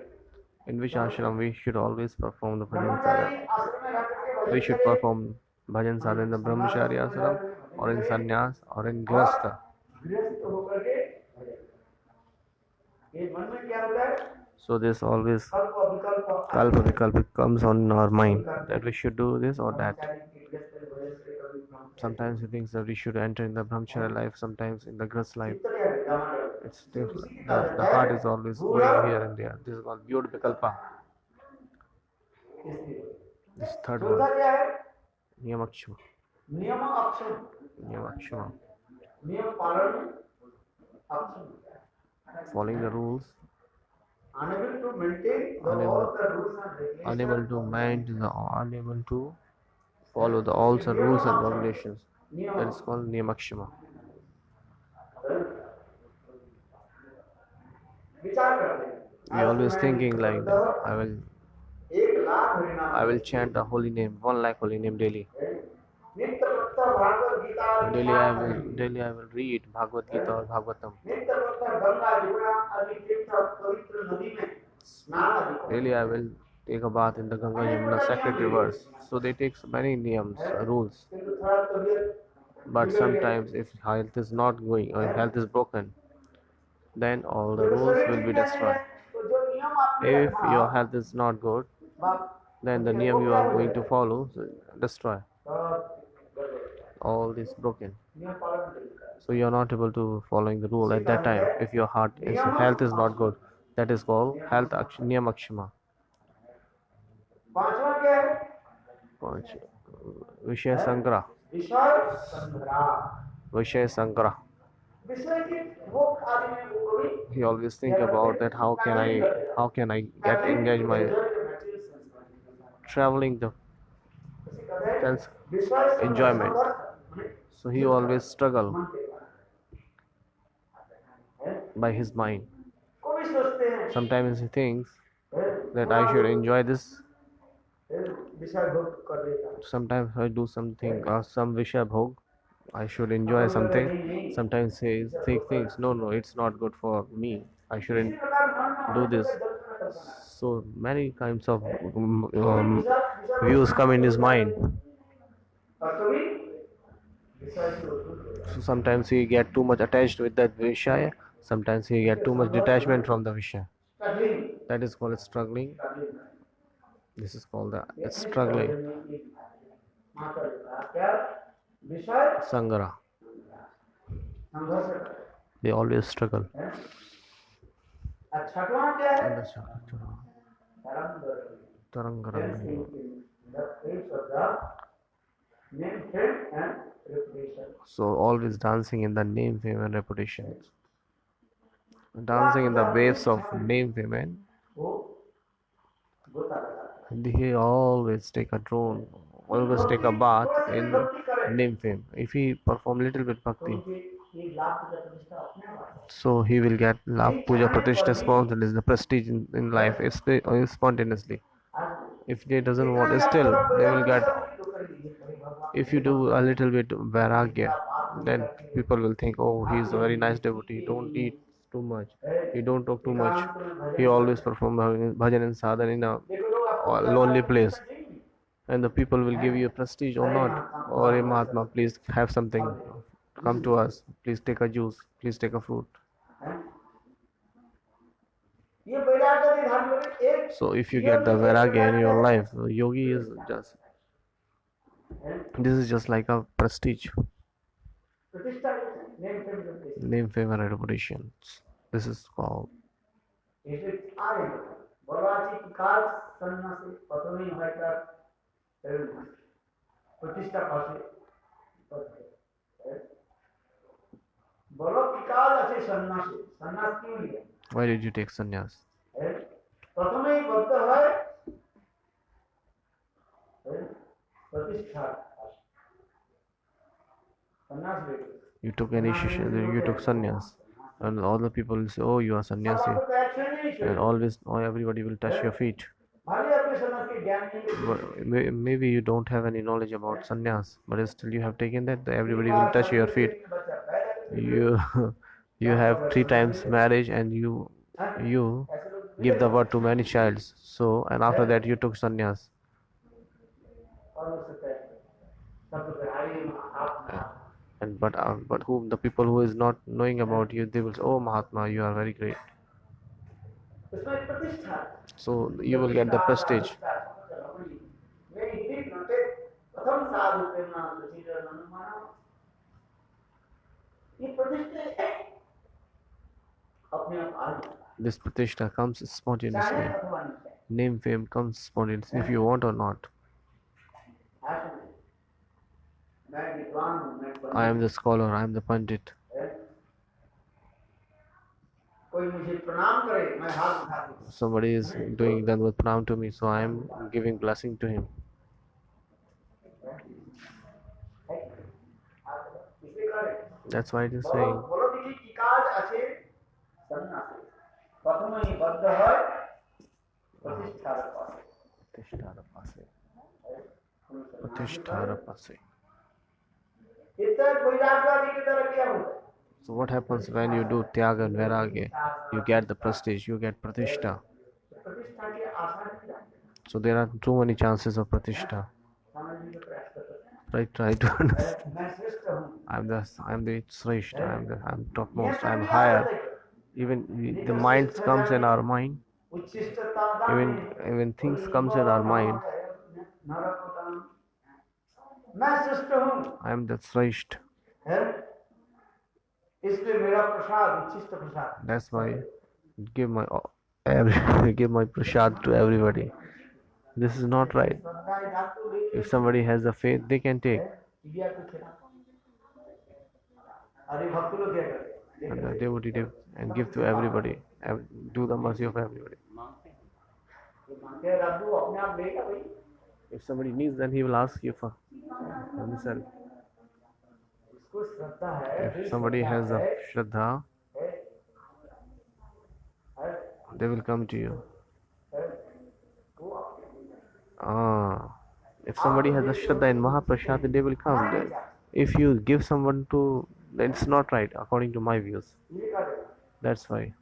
In which ashram we should always perform the bhajan Brahmachari sadhana. आश्रम में रह करके We भजन should करें perform bhajan sadhana in the brahmachari ashram or in sannyas or in और grihastha. गृहस्थ होकर के भजन करें। ये मन में क्या होता है? So this always कल्प विकल्प kalpa vikalpa comes on our mind that we should do this or that. ब्रह्मचारी की गृहस्थ के भजन से कभी ब्रह्मचारी Sometimes he thinks that we should enter in the brahmacharya life, sometimes in the grihast life. चित्त क्या है? गमन है। It's different. The heart is always going here and there. This is called vyod vikalpa. इसलिए This third चौथा one, क्या है? niyamakshama. नियम अक्षम, Niyamakshama. नियम पालन में अक्षम, Following the rules, unable to maintain the all the rules and regulations, unable to maintain unable to follow the all the rules and regulations. That is called niyamakshama. विचार करते हैं। We always thinking like that. I will 1,00,000 हरिनाम chant the holy name, 1 lakh holy name daily. नित्य प्रत्यह भागवत गीता और Daily I will read Bhagavad Gita or Bhagavatam. नित्य प्रत्यह गंगा यमुना आदि तीर्थ पवित्र नदी में स्नान आदि करें। Daily I will take a bath in the Ganga Yamuna sacred rivers. So they take many niyams, rules. किंतु थोड़ा तबीयत But sometimes if health is not going or health is broken, then all the rules will be destroyed. तो जो नियम आपने If रखा, your health is not good, then the niyam you are going to follow destroy. All is broken. नियम पालन नहीं करें। So you are not able to following the rule at that time. If your health is not good, that is called health niyam akshama. पांचवा क्या है? Vishaya sangra. विषय संग्रह। Vishaya sangra. विषय की भोग आदि में वो कभी He always think about that how can I get engaged my traveling the sense enjoyment. So he always struggle by his mind. को भी सोचते हैं Sometimes he thinks that I should enjoy this. विषय भोग कर देता। Sometimes I do something some vishaya bhog. I should enjoy something. Sometimes he thinks no, it's not good for me. I shouldn't इसी प्रकार मन में do this. So many kinds of views come in his mind. और कभी विषय से दूर हो जाता So sometimes he get too much attached with that vishaya. Sometimes he get too much detachment from the vishaya. है। That is called struggling. This is called the struggling. माता जी क्या विषय Sangara. संघर्ष करते They always struggle. हैं। और छठवां क्या है? Tarang परम Tarang. the place of the name, fame and reputation. So always dancing in the name, fame and reputation. Dancing in the waves of name, fame and वो गोता लगाता है। he always take a drone, always take a bath in name, fame. If he perform little bit तो bhakti, उनके ये लाभ पूजा प्रतिष्ठा अपने आप आता है। so he will get love, puja, pratishtha, spontaneous, the prestige in life spontaneously. आज If they doesn't want, still they will get. If you do a little bit vairagya, then people will think, oh, he is a very nice devotee. Don't eat too much. He don't talk too much. He always perform bhajan and sadhana in a lonely place. And the people will give you a prestige or not. Or a Mahatma, please have something. Come to us. Please take a juice. Please take a fruit. So if you get the vairagya in your life, yogi is just, this is just like a prestige, name, fame, and reputation. This is called. Why did you take sannyas? You took initiation, you took sannyas, and all the people will say, "Oh, you are sannyasi," and always, oh, everybody will touch your feet. But maybe you don't have any knowledge about sannyas, but still you have taken that. Everybody will touch your feet. You you have 3 times marriage, and you give the word to many childs. So, and after that you took sannyas. And but whom the people who is not knowing about you, they will say, "Oh, Mahatma, you are very great." So you will get the prestige. This pratishtha comes spontaneously. Name, fame comes spontaneously if you want or not. I am the scholar, I am the pandit. Somebody is doing Dandvat Pranam to me, so I am giving blessing to him. That's why it is saying. Pratishtha Pase. So what happens when you do Tyaga and Vairagya? You get the prestige, you get Pratishtha. So there are too many chances of Pratishtha. Right, try to understand. I'm the Shrestha, I'm topmost, I'm higher. Even the mind comes in our mind. Even things comes in our mind. I am the Shrestha. That's why give my give my prasad to everybody. This is not right. If somebody has a faith, they can take. And the devotee and give to everybody. Do the mercy of everybody. If somebody needs, then he will ask you for himself. If somebody has a Shraddha, they will come to you. If somebody has a Shraddha in Mahaprasad, they will come. Then if you give someone to, then it's not right according to my views. That's why.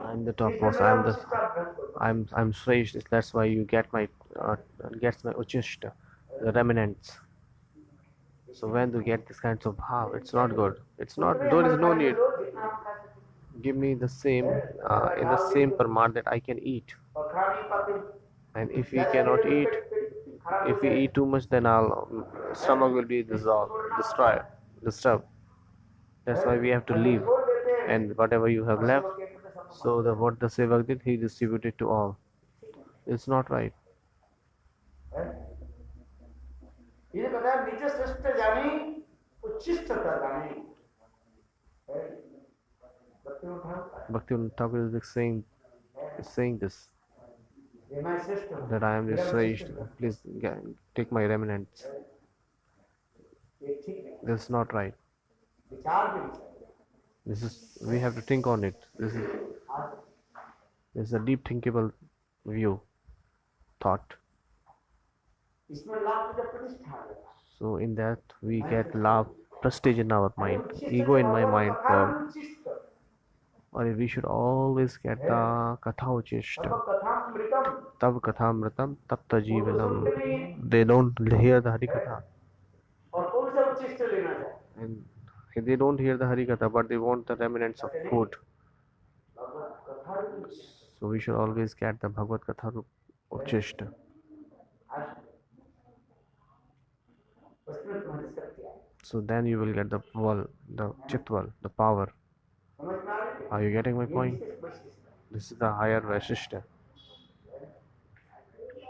I'm the topmost. I'm Shrestha. That's why you get my Uchishta, the remnants. So when you get this kinds of bhav, it's not good. It's not. There is no need. Give me the same in the same parmat that I can eat. And if we cannot eat, if we eat too much, then our stomach will be disturbed. That's why we have to leave. And whatever you have left, so what the sevak did, he distributed to all. It's not right. Bhaktivinoda Thakur is saying this, that I am the Shrestha. Please take my remnants. This is not right. We have to think on it. This is a deep thinkable thought. इसमें लाभ जब प्रतिष्ठा आ जाता So in that we get love, prestige in our है mind, उच्चिष्ट ego जो in my Bhagavad mind. कथा में उच्चिष्ट Or we should always get the katha uchishta. सर्व कथा अमृतम Tab kathamritam tapta वो तो जीवनम. सुनते नहीं है They don't hear the Hari Katha. और कौन सा उच्चिष्ट लेना चाहे And they don't hear the Hari Katha, but they want the remnants of food. भगवत कथा रूप उच्चिष्ट So we should always get the Bhagavad Katha uchishta. उसमें तुम्हारी शक्ति है So then you will get the val, the chitval, the power. समझ में आ रही है Are you getting my ये point? विशेष वैशिष्ट है This is the higher Vaishishta,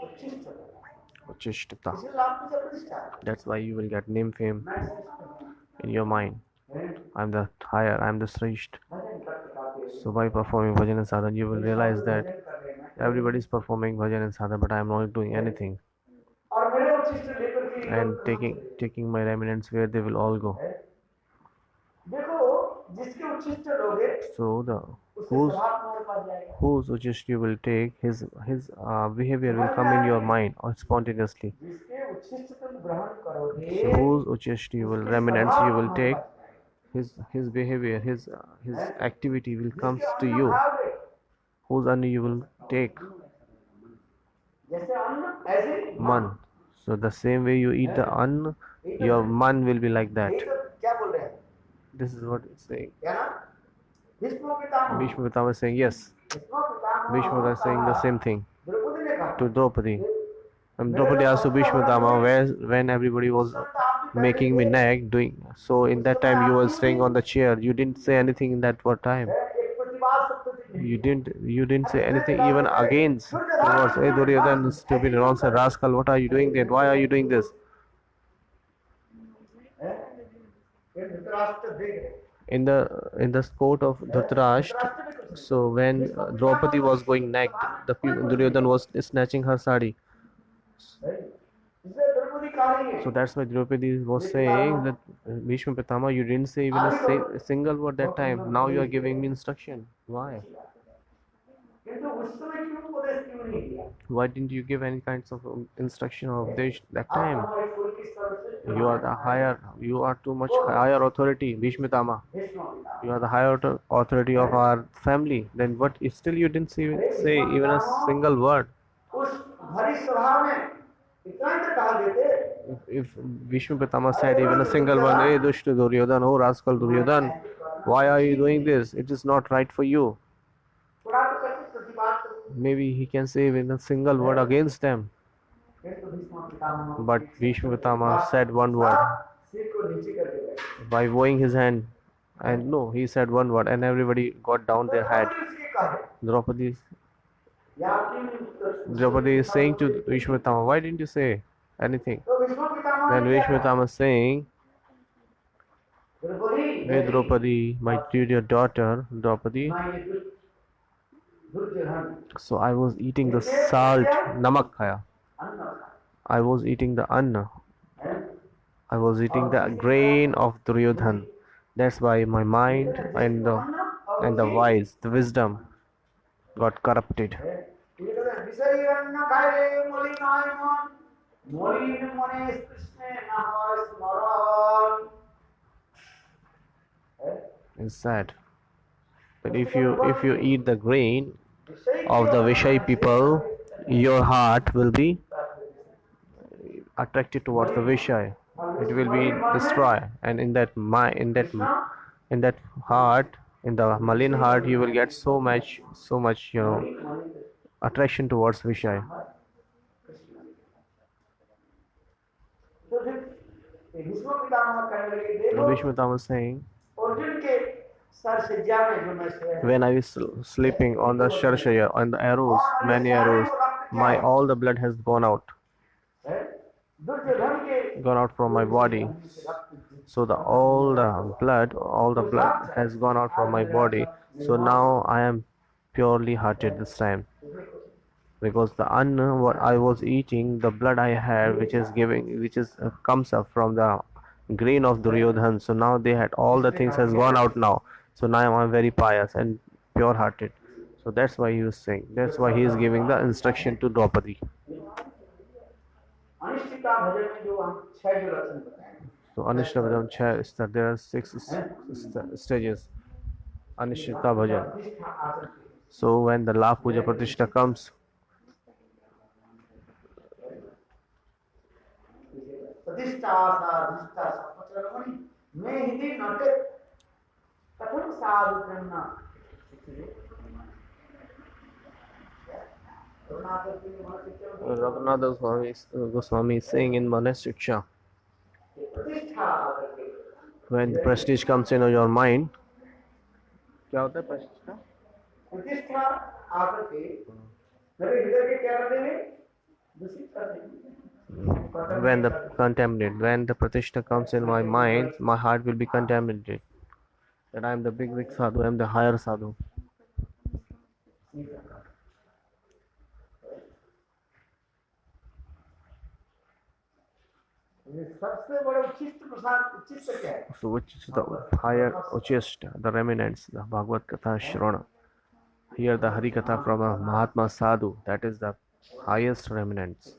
उच्चिष्ट है Uchishtata. इसलिए लाभ की जब प्रतिष्ठा है That's why you will get name, fame मैं श्रेष्ठ हूँ in your mind. I'm the higher, I'm the Srisht. भजन करते करते So by performing bhajan and sadhana, you will realize that भजन कर रहे हैं everybody is performing bhajan and sadhana, but I am not doing anything. और मेरे उच्चिष्ट लेकर के And taking my remnants where they will all go. देखो जिसके उच्चिष्ट लोगे So the उससे whose स्वभाव तुम्हारे पास जाएगा whose uchist you will take, his behavior will come in your mind or spontaneously. जिसके उच्चिष्ट तुम ग्रहण करोगे So whose uchist you will remnants you will take, his behavior, his activity will comes to you. Whose anna you will take, जैसे अन्न ऐसे man. So the same way you eat the anna, your man will be like that. यही तो क्या बोल रहे हैं This is what it's saying. क्या ना Bhishma Pitamah Bhishma Pitama is saying yes. Bhishma Pitamah Bhishma is saying the same thing Draupadi ने कहा to Draupadi. And Draupadi asked to Bhishma Pitama when everybody was making me nag, doing so. In that time you were staying on the chair. You didn't say anything in that time. एक प्रतिवाद सप्तति You didn't say anything even against towards hey Duryodhan, stupid nonsense rascal. What are you doing then? Why are you doing this? ये धृतराष्ट्र देख रहे In the court of Dhritarashtra, so when Draupadi was going naked, the Duryodhan was snatching her sari. इसलिए द्रौपदी कहा रही है So that's why Draupadi was saying that Bhishma Pitama, you didn't say even a single word that time. Now you are giving me instruction. Why? किंतु उस समय क्यों उपदेश क्यों नहीं दिया Why didn't you give any kinds of instruction or update that आप time? हमारे कुल की सर्वश्रेष्ठ You are the higher, you are too much higher authority, Bhishma Pitama. Bhishma Pitamah You are the higher authority of our family. Then what? Still you didn't say even a single word. उस भरी सभा में इतना ही तो कहा देते If Bhishma Pitama said even a single word, hey Dushta Duryodhan, oh rascal Duryodhan, why are you doing this? It is not right for you. थोड़ा तो कैसे प्रतिवाद करो Maybe he can say even a single word against them. किंतु Bhishma Pitamah But Bhishma Pitama said one word सिर को नीचे करके बैठे by bowing his hand. And no, he said one word and everybody got down their head. उसके कहे Draupadi, या क्यों नहीं उत्तर Draupadi is saying to Bhishma Pitama, why didn't you say anything? तो भीष्म पितामह Then ने क्या Bhishma Pitama is saying, कहा? Draupadi hey Draupadi, my dear daughter, Draupadi, मैं ये Duryodhan so I was eating the salt, namak khaya. अन्न I was eating the anna. है I was eating the grain of Duryodhan. That's why my mind and the wise, the wisdom got corrupted. ये कहते हैं विषय अन्न खाए मलिनाय मन मलिन मने कृष्णे न होय स्मरण It's sad. But if you eat the grain of the Vishay people, your heart will be attracted towards the Vishay. It will be destroyed, and in that heart, in the Malin heart, you will get so much attraction towards Vishay. तो फिर भीष्म पितामह कहने लगे देखो Bhishma Pitama was saying, Arjun के सरसज्जा में जो मैं सोया when I was sleeping on the Sharshaya, on the arrows, many arrows, all the blood has gone out Duryodhan के from my body. So all the blood has gone out from my body. So now I am purely hearted this time. Because the anna what I was eating, the blood I had, which comes up from the grain of Duryodhan. So now they had all the things has gone out now. So now I am very pious and pure hearted. So that's why he was saying. That's why he is giving the instruction to Draupadi. अनिश्चिता भजन में जो हम 6 जो लक्षण बताए So Anishta Bhajan there are 6 stages. Anishta Bhajan. प्रतिष्ठा आसन की So when the La Puja Pratishtha comes, प्रतिष्ठा साधिष्ठा सपचरमणि में हिंदी नटे कथम साधु करना Raghunath Goswami is saying in Manasiksha, when the prestige comes in your mind, क्या होता है prestige का? प्रतिष्ठा आकर के मेरे हृदय के क्या कर देंगे दूषित कर देंगे when the pratishtha comes in my mind, my heart will be contaminated. That I am the big sadhu, I am the higher sadhu. सबसे बड़ा उचित प्रसाद उचित क्या है? So which is the higher, uchist, the remnants, the Bhagavad Katha Shrana. Here the Hari Katha from a Mahatma Sadhu, that is the highest remnants.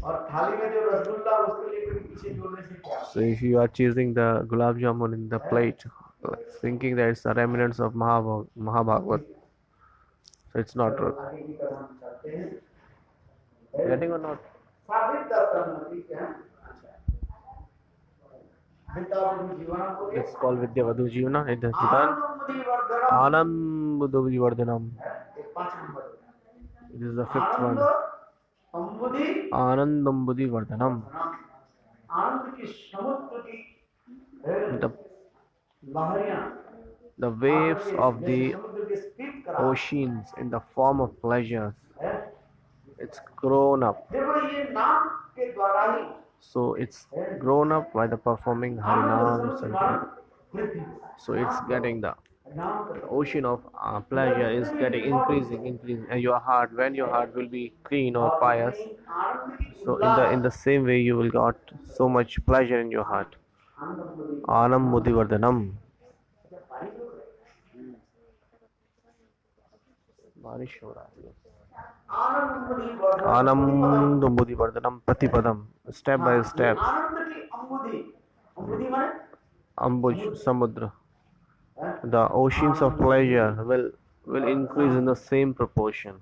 और थाली में जो रसगुल्ला उसको लेकर पीछे जोड़ने से क्या? So if you are choosing the gulab jamun in the plate, thinking that it's the remnants of Mahabhagavad, so it's not true. Getting or not? It's called Vidyavadhu Jivana. It is Anand Buddhavi Vardhanam. This is the 5th one. Anandam Buddhi Vardhanam. The waves of the oceans in the form of pleasures. It's grown up. So it's grown up by the performing Harinam Sankirtan. So it's getting the ocean of pleasure is getting increasing, and your heart, when your heart will be clean or pious, so in the same way you will got so much pleasure in your heart. Anam Buddhi Vardhanam. बारिश हो रहा है. Anand Buddhi Vardhanam Pratipadam. Step by step. Ambuj Samudra. The oceans of pleasure will increase in the same proportion.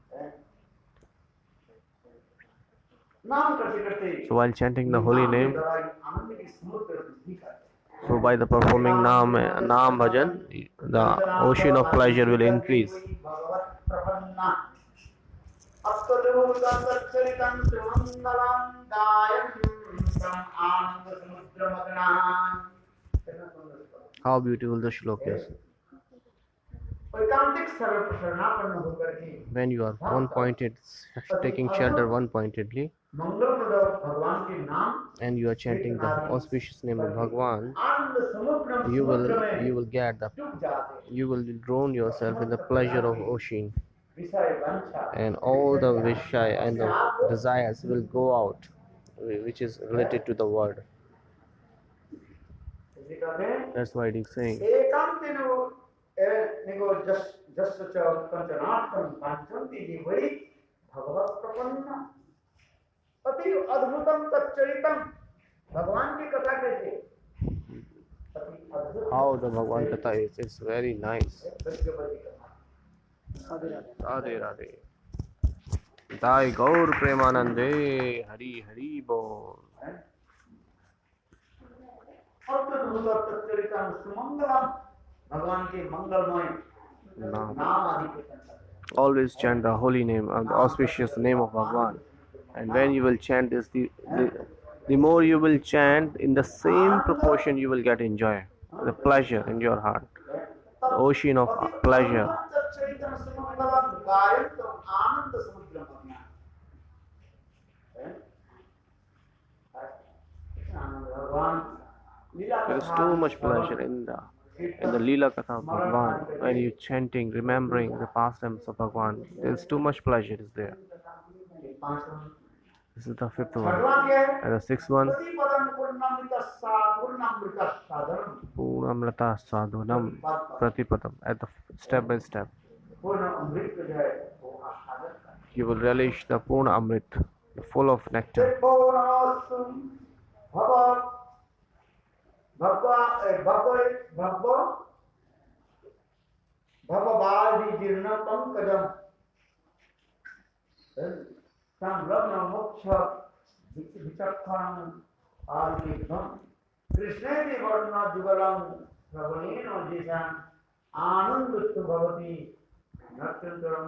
So while chanting the holy name, so by the performing Nam Bhajan, the ocean of pleasure will increase. How beautiful the shlok is. When you are one-pointed, taking shelter one-pointedly, and you are chanting the auspicious name of Bhagwan, you will get the, you will drown yourself in the pleasure of ocean, and all the vishaya and the desires will go out, which is related to the word. That's why it is saying. How the Bhagwan Katha is, it's very nice. Radhe Radhe. Jai Gaur Premanande, Hari Hari Bol. Always chant the holy name, the auspicious name of Bhagwan. And when you will chant this, the more you will chant, in the same proportion you will get enjoy, the pleasure in your heart, the ocean of pleasure. There is too much pleasure in the Leela Katha of Bhagwan. When you chanting, remembering the pastimes of Bhagwan, there is too much pleasure is there. This is the 5th one. And the 6th one, Purnamrita Sadhunam Pratipadam, at the step by step. You will relish the Purna Amrit, full of nectar. Siddho namastu bhava bhagwa bhagwa bhagwa bhavavadi jirna pankajam samravna moksha vichakkham arikam Krishneti varna jugalam sravaneno jisam ananduttu bhavati natyantaram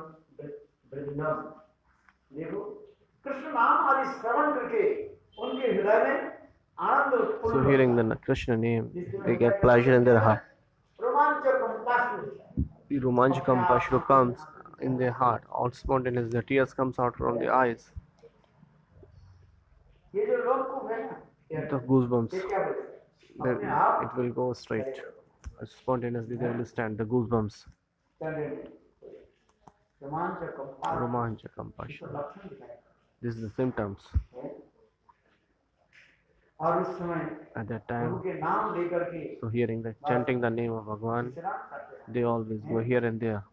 brindam. देखो कृष्ण नाम आदि श्रवण करके उनके हृदय में आनंद उत्पन्न So hearing the Krishna name, they get pleasure in their heart. रोमांचकम पाशु The Romanchakam Pashru comes in their heart. All spontaneous, the tears comes out from the eyes. ये जो लोग को है ना The goosebumps, ये क्या बोलते हैं अपने आप it will go straight. Spontaneously they understand the goosebumps. रोमांचकम पाशु Romanchakam Pashru. लक्षण दिखाएगा This is the symptoms. और उस समय At that प्रभु time, के नाम लेकर के so hearing the chanting the name of Bhagwan, विश्राम करते हैं they always go here and there.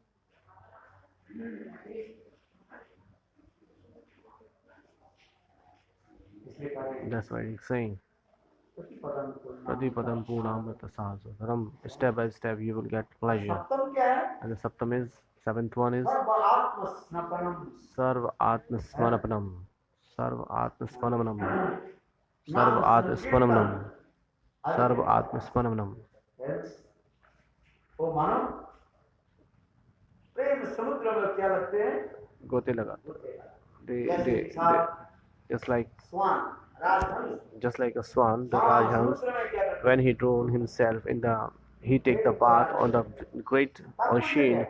इसलिए कहें That's why he's saying, प्रतिपदम Purnam Pratipadam Purnamrita Sahasram. Step by step you will get pleasure. सप्तम क्या है And the Saptam is, seventh one is serve आत्मस्नपनम Sarva Atmasmanapanam. Sarva Atmasmanapanam. Sarva Atmasmanapanam. Sarva Atmasmanapanam. वो मानो प्रेम समुद्र में क्या लगते हैं Gote laga. They swan Rajhans just like a swan, the हाँ, Rajhans, समुद्र में क्या करते when he drowned himself in the, he take the bath on the great ocean. हैं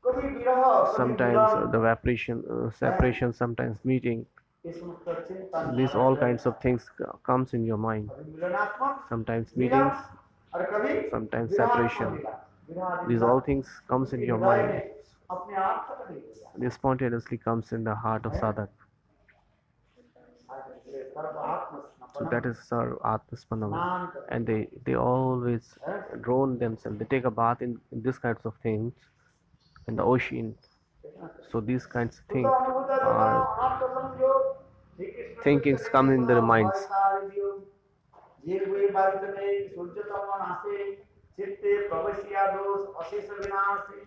कभी विरह कभी Sometimes Milan the evaporation, separation, sometimes meeting. ये समस्त चिंतन These all kinds of things comes in your mind. कभी मिलनात्मक Sometimes मिलन meetings, और कभी sometimes विरहात्मक separation. Milan. विरहात्मक These all things comes in your हृदय mind. में अपने आप तक नहीं हो जाता। They spontaneously comes in the heart of sadhak. Serve आत्मस्नपनम So that is Sarv Atmaspanam. स्नान करते And they always drown themselves. They take a bath in these kinds of things in the ocean. हैं। So these kinds of तो things अनुभूत are संयोग Shri Krishna thinkings come in their minds. ये वे बारित में सूर्यतम नासे चित्ते प्रवश्या दोष अशेष विनाशे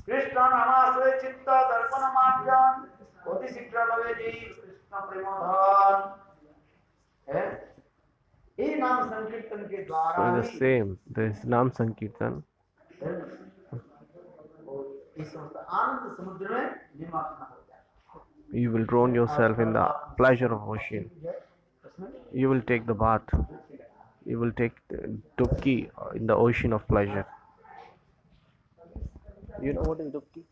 कृष्ण नामाश्रय चित्त दर्पण मार्जन अति शीघ्र लवे जी कृष्ण प्रेमधन है ये नाम संकीर्तन के So द्वारा in the same, there is Nam Sankirtan. इस आनंद समुद्र में निमग्न हो जाए। You will drown yourself in the pleasure of ocean. You will take the bath. You will take the dubki in the ocean of pleasure. You know what is dubki?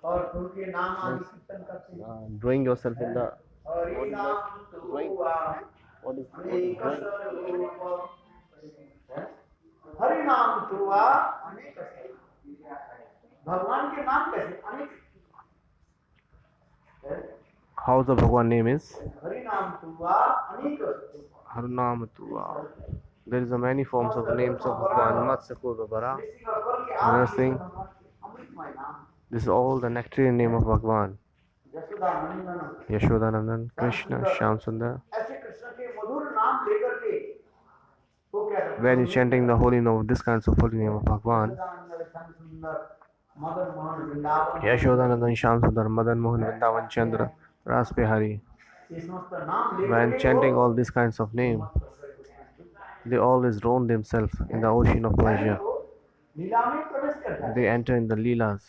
और उनके नाम आदि कीर्तन करते हैं Drawing yourself in the और ये नाम drawing. What is drawing? Hari नाम तुआ अनेक है। भगवान के नाम कैसे अनेक है। How the Bhagwan name is? Hari नाम तुआ अनेक Harunam Tua. There is a many forms of names of Bhagwan. Matsyakur Bara. ऋषि का फल के Another आदि thing, अमृतमय नाम this is all the nectarian name of Bhagwan. Yashoda Nandan Yashodanandan, Krishna, Shyam Sundar. ऐसे कृष्ण के मधुर नाम लेकर के वो क्या करते When you're chanting the holy name, this kinds of holy name of Bhagwan, Madan Mohan Vrindavan Yashodanandan, Shyam Sundar, Madan Mohan, Vrindavan Chandra, Ras Bihari. ये समस्त नाम लेकर When के chanting वो all these kinds of names, they always drown themselves in the ocean of pleasure. लीला में प्रवेश करता है They enter in the Leelas.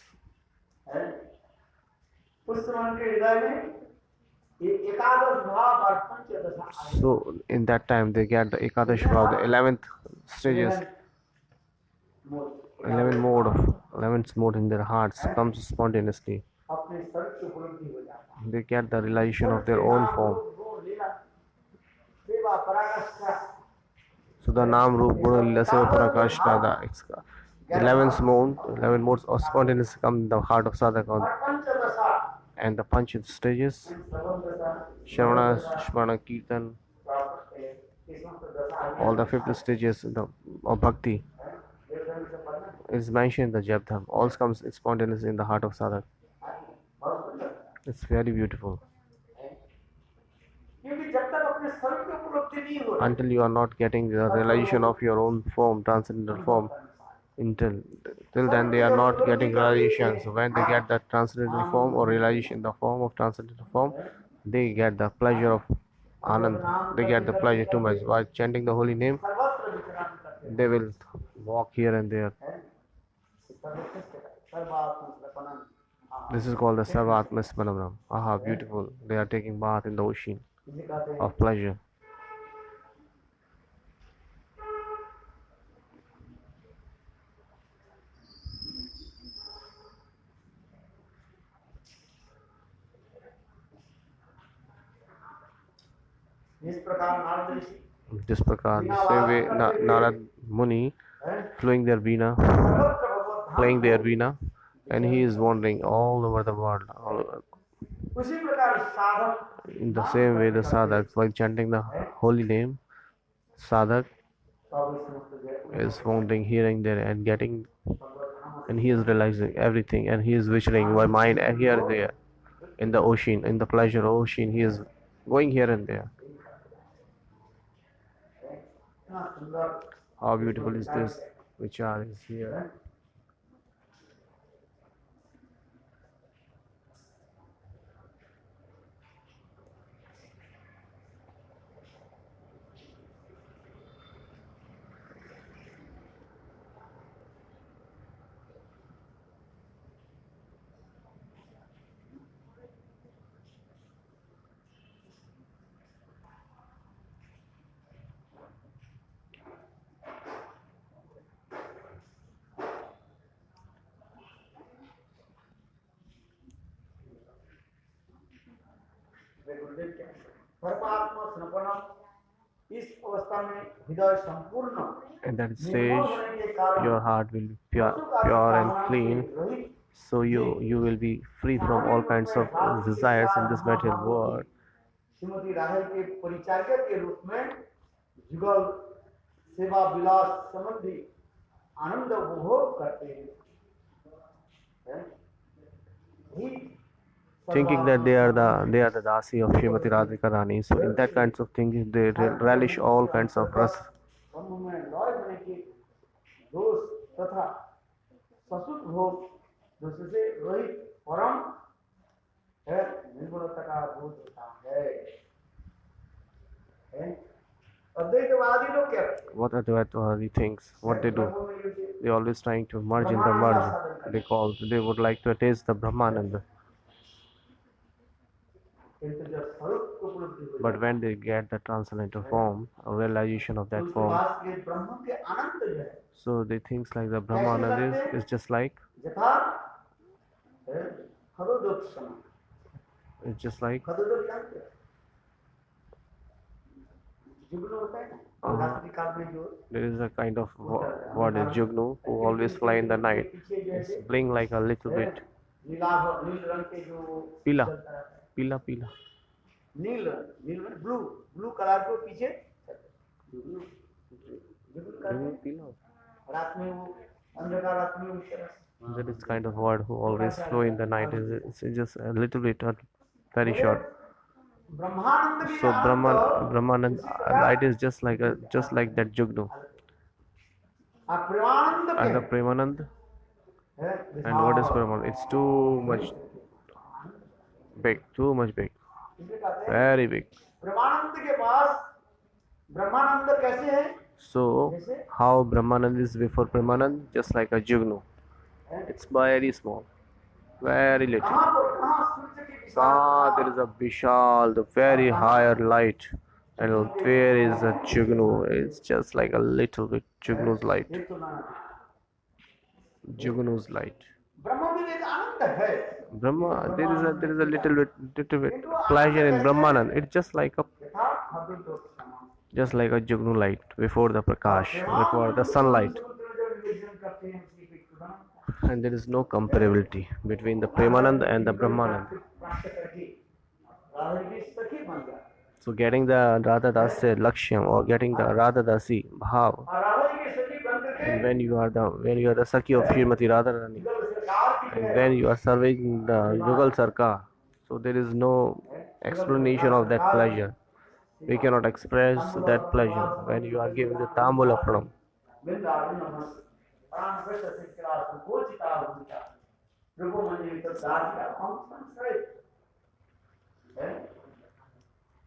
उस समय के हृदय में ये एकादश भाव और पंचदश आए So in that time they get the Ekadash Bhav, the 11th stages, 11th mode in their hearts comes spontaneously. अपने स्वरूप की उपलब्धि हो जाता है They get the realization of their own form. सेवा पराकाष्ठा So the Nam Rup Guna Lila Seva Parakashta, the 11th mode, 11 modes of spontaneous come in the heart of sadhaka. और पंचदशा And the Panch stages, सबंधता Shravana, Shmana, Kirtan, प्राप्त है इस समस्त दशा all the 50 stages of Bhakti देखने से पढ़ना is mentioned in the Jabdham. All comes spontaneous in the heart of sadhaka. बहुत सुंदर It's very beautiful. क्योंकि जब तक अपने स्वरूप की उपलब्धि नहीं हो रही, Until you are not getting the realization of your own form, transcendental form, till then they are not getting realization. So when they get that transcendental form or realization in the form of transcendental form, they get the pleasure of Anand. They get the pleasure too much. While chanting the holy name, सर्वत्र विचरण करते हैं। they will walk here and there. सर्वात्मस्वरूपनम। This is called the Sarvatma Smanam. Aha, beautiful. They are taking bath in the ocean इसे कहते हैं of pleasure. इस प्रकार नारद ऋषि This prakar, the same way Narad Muni flowing their veena, सर्वत्र भगवत धाम playing their veena, and he is wandering all over the world. उसी प्रकार साधक In the same way, the sadhak, while chanting the holy name, sadhak सब इस समस्त जगत is wandering here and there and getting, Bhagavad Dham and he is realizing everything, and he is visioning my mind here and there in the ocean, in the pleasure ocean. He is going here and there. इतना सुंदर How beautiful is this? Vichar is here. गुरुदेव क्या परमात्मा समर्पण इस अवस्था में हृदय संपूर्ण At that निर्मल stage, होने के कारण your heart will be pure and clean, so you will be free from all kinds of desires in this material world. Shrimati Rahul के परिचारिका के रूप में जुगल सेवा विलास संबंधी आनंद उपभोग करते हैं। Thinking that they are the dasi of Srimati Radhika Rani, so in that kinds of things they relish all kinds of rasa. ब्रह्म में लय होने के दोष तथा ससुत भोग दोष से रहित परम है निर्मलता का बोध होता है। अद्वैतवादी लोग क्या करते हैं? What Advaitavadi thinks, what they do, they always trying to merge in the merge. They would like to taste the Brahmananda. किंतु जब स्वरूप को उपलब्धि हो But when they get the transcendental form, a realization of that form, जाए तो ब्रह्म के अनंत जो है so they think like the Brahmananda is just like यथा खदोदक समान it's just like खदोदक जानते हैं जुगनू होता है ना रात्रि काल में जो there is a kind of what is Jugnu who always fly in the night. It's blink like a little bit. नील रंग के जो Pila, चलता रहता है pila, pila. नील में ब्लू ब्लू कलर के पीछे जुगनू करते हैं। Pila. रात में वो अंधकार रात में उस तरह से That is kind of word who always flow in the night. It's just a little bit, very short. ब्रह्मानंद के So Anant Brahmanand light is just like that Jugnu. Premanand And the के Premanand, है and what is Premanand? It's too much big, too much big, इसे कहते हैं very big. Premanand के पास ब्रह्मानंद कैसे है So how Brahmanand is before Premanand? Just like a Jugnu. It's very small, very little. कहाँ सूर्य की Ah, there is a Vishal, the very higher light, and where is a Jugnu? It's just like a little bit Jugnu's light. ये तो ना Jugnu's light. ब्रह्म में एक आनंद है Brahma, there is a little bit pleasure in Brahmanand. It's just like यथा खदोदक समान just like a Jugnu light before the Prakash, before the sunlight. And there is no comparability between the Premanand and the Brahmanand. So getting the Radha Dasya Lakshyam or getting the Radha Dasi Bhav, and when you are the Sakhi of Srimati Radharani, and when you are serving the Yugal Sarkar, So there is no explanation of that pleasure. We cannot express that pleasure when you are giving the Tamulapranam.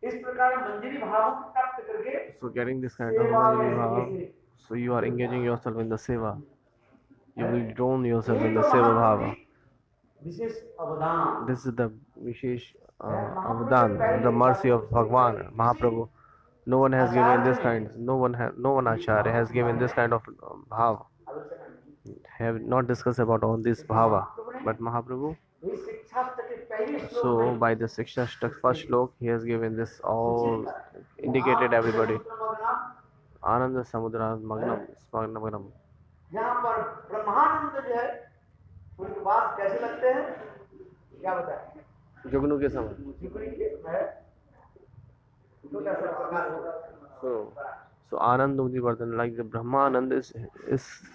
इस प्रकार मंजरी भाव को प्राप्त करके So getting this kind of Manjari Bhava, so you are engaging yourself in the Seva. You will drown yourself in the Seva Bhava. विशेष अवदान This is the Vishesh Avdan, the mercy of Bhagwan, Mahaprabhu. No one has given this kind, no one Acharya has given this kind of bhava. Have not discussed about all this bhava, but Mahaprabhu. इस शिक्षास्त्र के पहले श्लोक So में by the Shiksha first slok, he has given this all, indicated everybody. Ananda Samudra Magnam Smagnam. यहाँ पर ब्रह्मानंद जो है उनके बात कैसे लगते हैं क्या बताएं जुगनू के समय. जुगनी के है तो कैसा प्रकार होगा So Anand Mudivardhan, like the Brahmanand is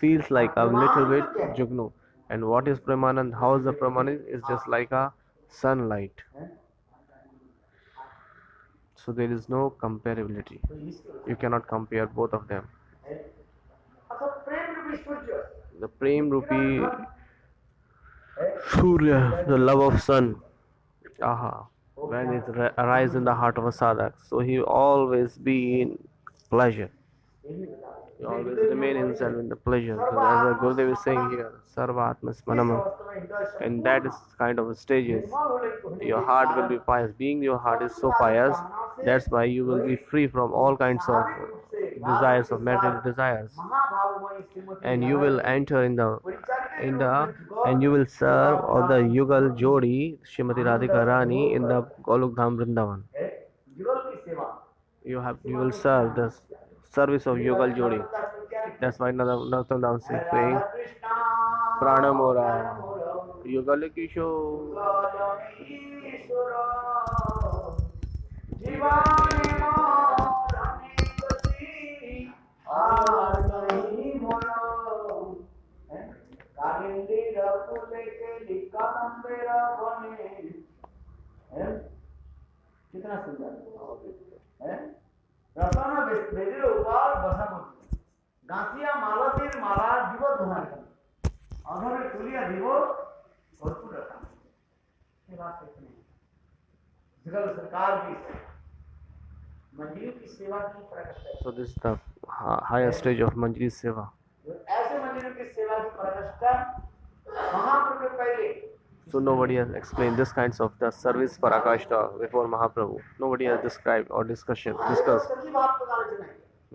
feels like a little bit Jugnu. And what is Brahmanand? How is the Brahmanand? Is just like a sunlight. So there is no comparability. You cannot compare both of them. अच्छा प्रेम रूपी सूर्य The Prem Rupi Surya, the love of sun, aha, when it arises in the heart of a sadhak, so he always be in pleasure. He always remain himself in the pleasure. So as the Gurudev is saying here, Sarvatma Smanam, and that is kind of a stages. Your heart will be pious. Being your heart is so pious, that's why you will be free from all kinds of desires of material desires, and you will enter in the and you will serve or the Yugal Jodi Shrimati Radhika Rani in the Golok Dham Vrindavan. युगल की सेवा You will serve the service of Yugal Jodi. That's why Narottam Das is saying Pranamora Yugal Kisho. कितना सुंदर है रसना बेदिर उपाल बसम गांसिया मालतीर माला दिवस धुमार अधरे तुलिया दिवस भरपूर रखा ये बात कितनी जगल सरकार की मंदिरों की सेवा की प्रकट है So this is the highest stage of Manjari Seva. ऐसे मंदिरों की सेवा की प्रकट महाप्रभु के पहले So nobody has explained this kinds of the service for Akashta before Mahaprabhu. Nobody has described or discussed. सभी बात पता चले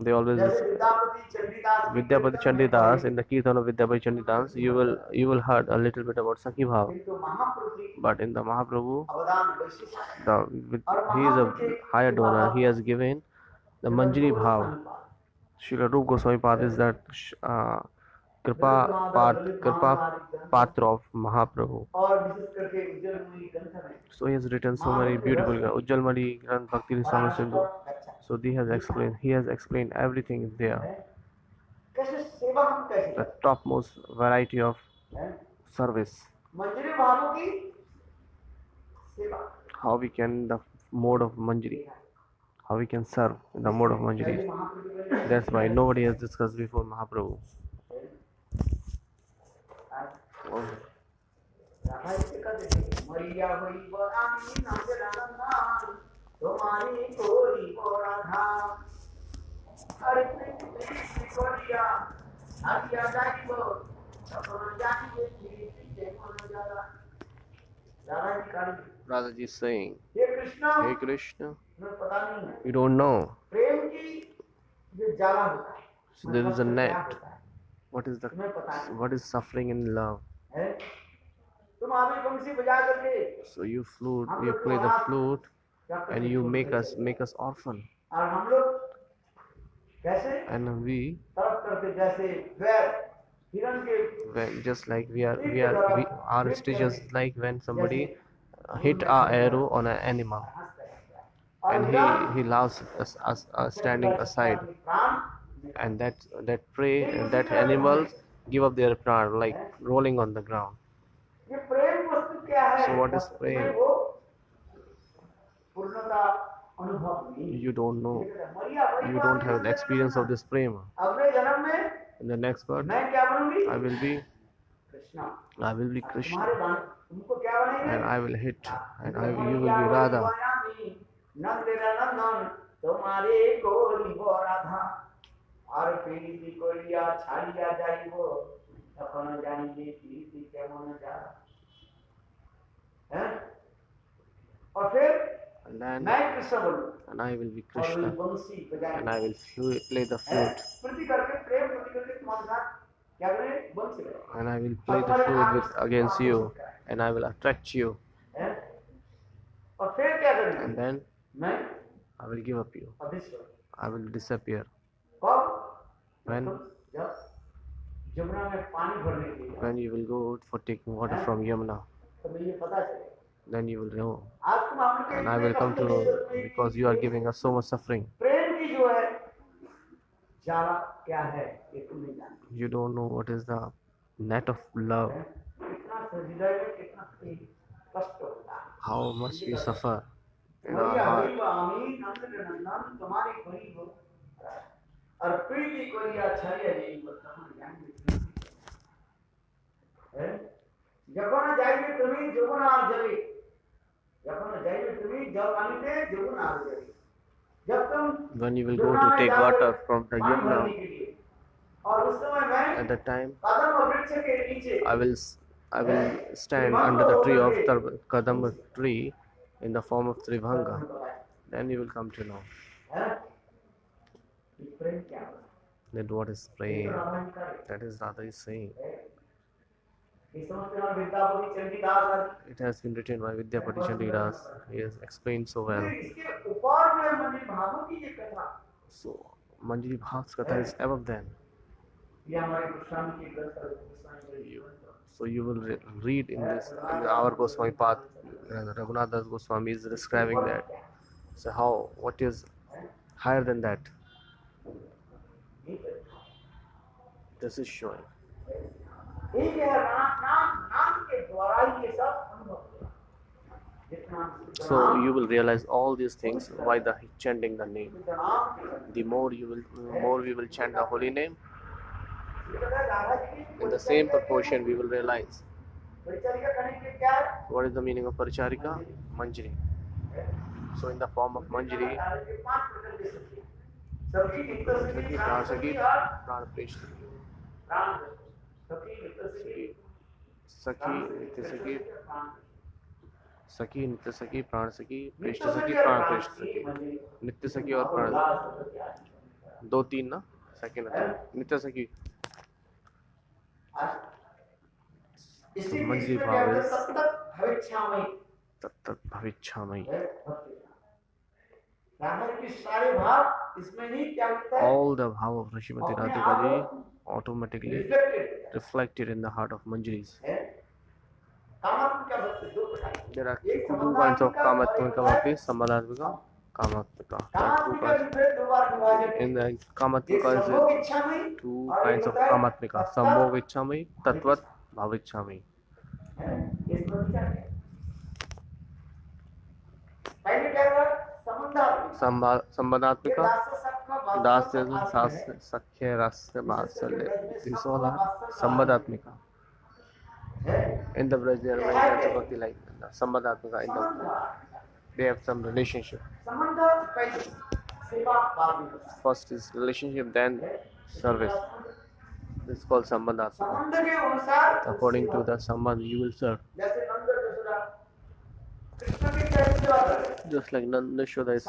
They always जैसे Vidyapati Chandidas Vidyapati Chandidas, in the Kirtan of Vidyapati Chandidas, you will heard a little bit about Sakhi Bhav. किंतु महाप्रभु की But in the Mahaprabhu, अवदान वैशिष्ट he is a higher donor. He has given the Manjari Bhav. Srila Rupa Goswami Pad is that Kripa Patra of Mahaprabhu. और विशेष करके उज्जैन ग्रंथ में So he has written so many beautiful Ujjalmali Granth Bhakti Rasamrita Sindhu. So he has explained everything there. कैसे सेवा हम कैसे The topmost variety of हैं service. मंजरी भावों की सेवा How we can the mode of Manjari. How we can serve in the mode of Manjari. जैसे महाप्रभु ने That's why nobody has discussed before Mahaprabhu. Radha ji का देखिए मैया हुई बरानी नाच राधा तुम्हारी कोई वो राधा अरे प्रीति कोरिया आज्ञा जाइबो अपना जानिए पीछे मन जादा राधा जी का Radha ji is saying, hey Krishna Hey Krishna, तुम्हें पता नहीं है you don't know. प्रेम की जो जाला होता है So there is a मतलब क्या net. होता है? तुम्हें पता नहीं What is suffering in love? है तुम अभी बंसी बजा करके So you play the flute, and you make us orphan. और हम लोग कैसे And we, तरफ करते जैसे वैर हिरण के just like our stages like when somebody hit a arrow on an animal, and he loves us standing aside, and that prey that animals give up their pran like rolling on the ground. ये प्रेम वस्तु क्या है So what is प्रेम? तुम्हें वो का अनुभव नहीं। You don't know. मरिया वही You don't have the experience of this prema. अगले जन्म में In the next birth, मैं क्या बनूंगी? I will be Krishna. तुम्हारे Krishna बन तुमको क्या बनेंगे? and I will hit and you will be Radha. नंदन तुम्हारे गोरी वो राधा और पीली कोरिया छाड़िया जाइबो तখন जानिए पीली केमन जा हैं और फिर And then मैं Krishna बनूं and I will be और वही Krishna बंसी बजाएंगे and I will play the flute प्रति करके प्रेम प्रति करके तुम्हारे साथ क्या करें बंसी बजाएंगे and I will play the flute with against you and I will attract you हैं और फिर क्या करेंगे and then मैं I will give up you. अभिश्वर I will disappear. कब When जब यमुना में पानी भरने के लिए when you will go for taking water from Yamuna, तो मुझे ये पता चलेगा then you will know आज तुम हमने and I will come to know because you are giving us so much suffering. प्रेम की जो है जाला क्या है ये तुम नहीं जानते You don't know what is the net of love, कितना हृदय में कितना कष्ट होता है how much we suffer in our Maria heart. गरीब आमीन नंदन नंदन तुम्हारे गरीब और प्रीति कोरिया छरिया जी तখন जानिए हैं যখন যাইবে তুমি যমুনা আর জলে যখন যাইবে তুমি জল পানিতে যমুনা আর জলে जब तुम When you will go to take water from the Yamuna, और उस समय मैं at that time कदम वृक्ष के नीचे I will stand under the tree of Kadamba tree in the form of Tribhanga. Then you will come to know प्रेम क्या है that what is praying. That is Radha is saying. ये समझते हैं Vidyapati Chandidas It has been written by Vidyapati Chandidas. He has explained so well. इसके ऊपर में मंदिर भागों की ये कथा So Manjari Bhav's Katha is above them. ये हमारे गोस्वामी की ग्रंथ So you will read in this in our Goswami path. Raghunath Das Goswami is describing that. So how what is higher than that? This is showing. एक है नाम के द्वारा ये सब अनुभव हुआ जितना So you will realize all these things by the chanting the name. The more we will chant the holy name, in the same proportion we will realize परिचारिका करने के क्या है what is the meaning of Paricharika? Manjari. So in the form of Manjari, पांच प्रकार के सखी नित्य Saki, Pran Saki, Pran Presh Saki, Nitya Saki, Saki, Nitya Saki, Pran Saki, Preshta Saki, Pran Preshta Saki. Nitya Saki और Pran दो तीन ना second नित्य सखी मंजरी भाव तत्त भविष्यामि all the bhav of Srimati Radhika ji automatically reflected in the heart of Manjaris. There are two kinds of Kamatmika bhakti, Sambhadhatmika, Kamatmika. There are two kinds. In the Kamatmika is two kinds of Kamatmika, Sambhog Ichchami, Tattvat Bhavichchami. Sambhadhatmika, Dasya, Sakhya, Rasya, Vatsalya. These all are Sambhadhatmika. In the Braj, there are many kinds of bhakti like Sambhadhatmika. In the, they have some relationship. First is relationship, then service. This is called Sambhadhatmika. According to the Sambandh, you will serve. Just like Nanda Yashoda is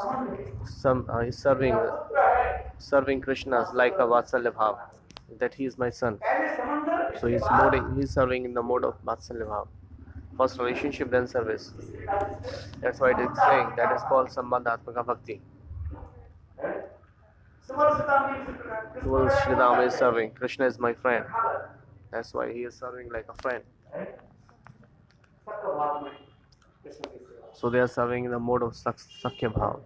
serving Krishna like a Vatsalya Bhav, that he is my son. So he's serving in the mode of Vatsalya Bhav. First relationship, then service. That's why it is saying that is called Sambandhatmaka Bhakti. Tuval Sridham is serving. Krishna is my friend. That's why he is serving like a friend. So they are serving in the mode of Sakhya Bhav.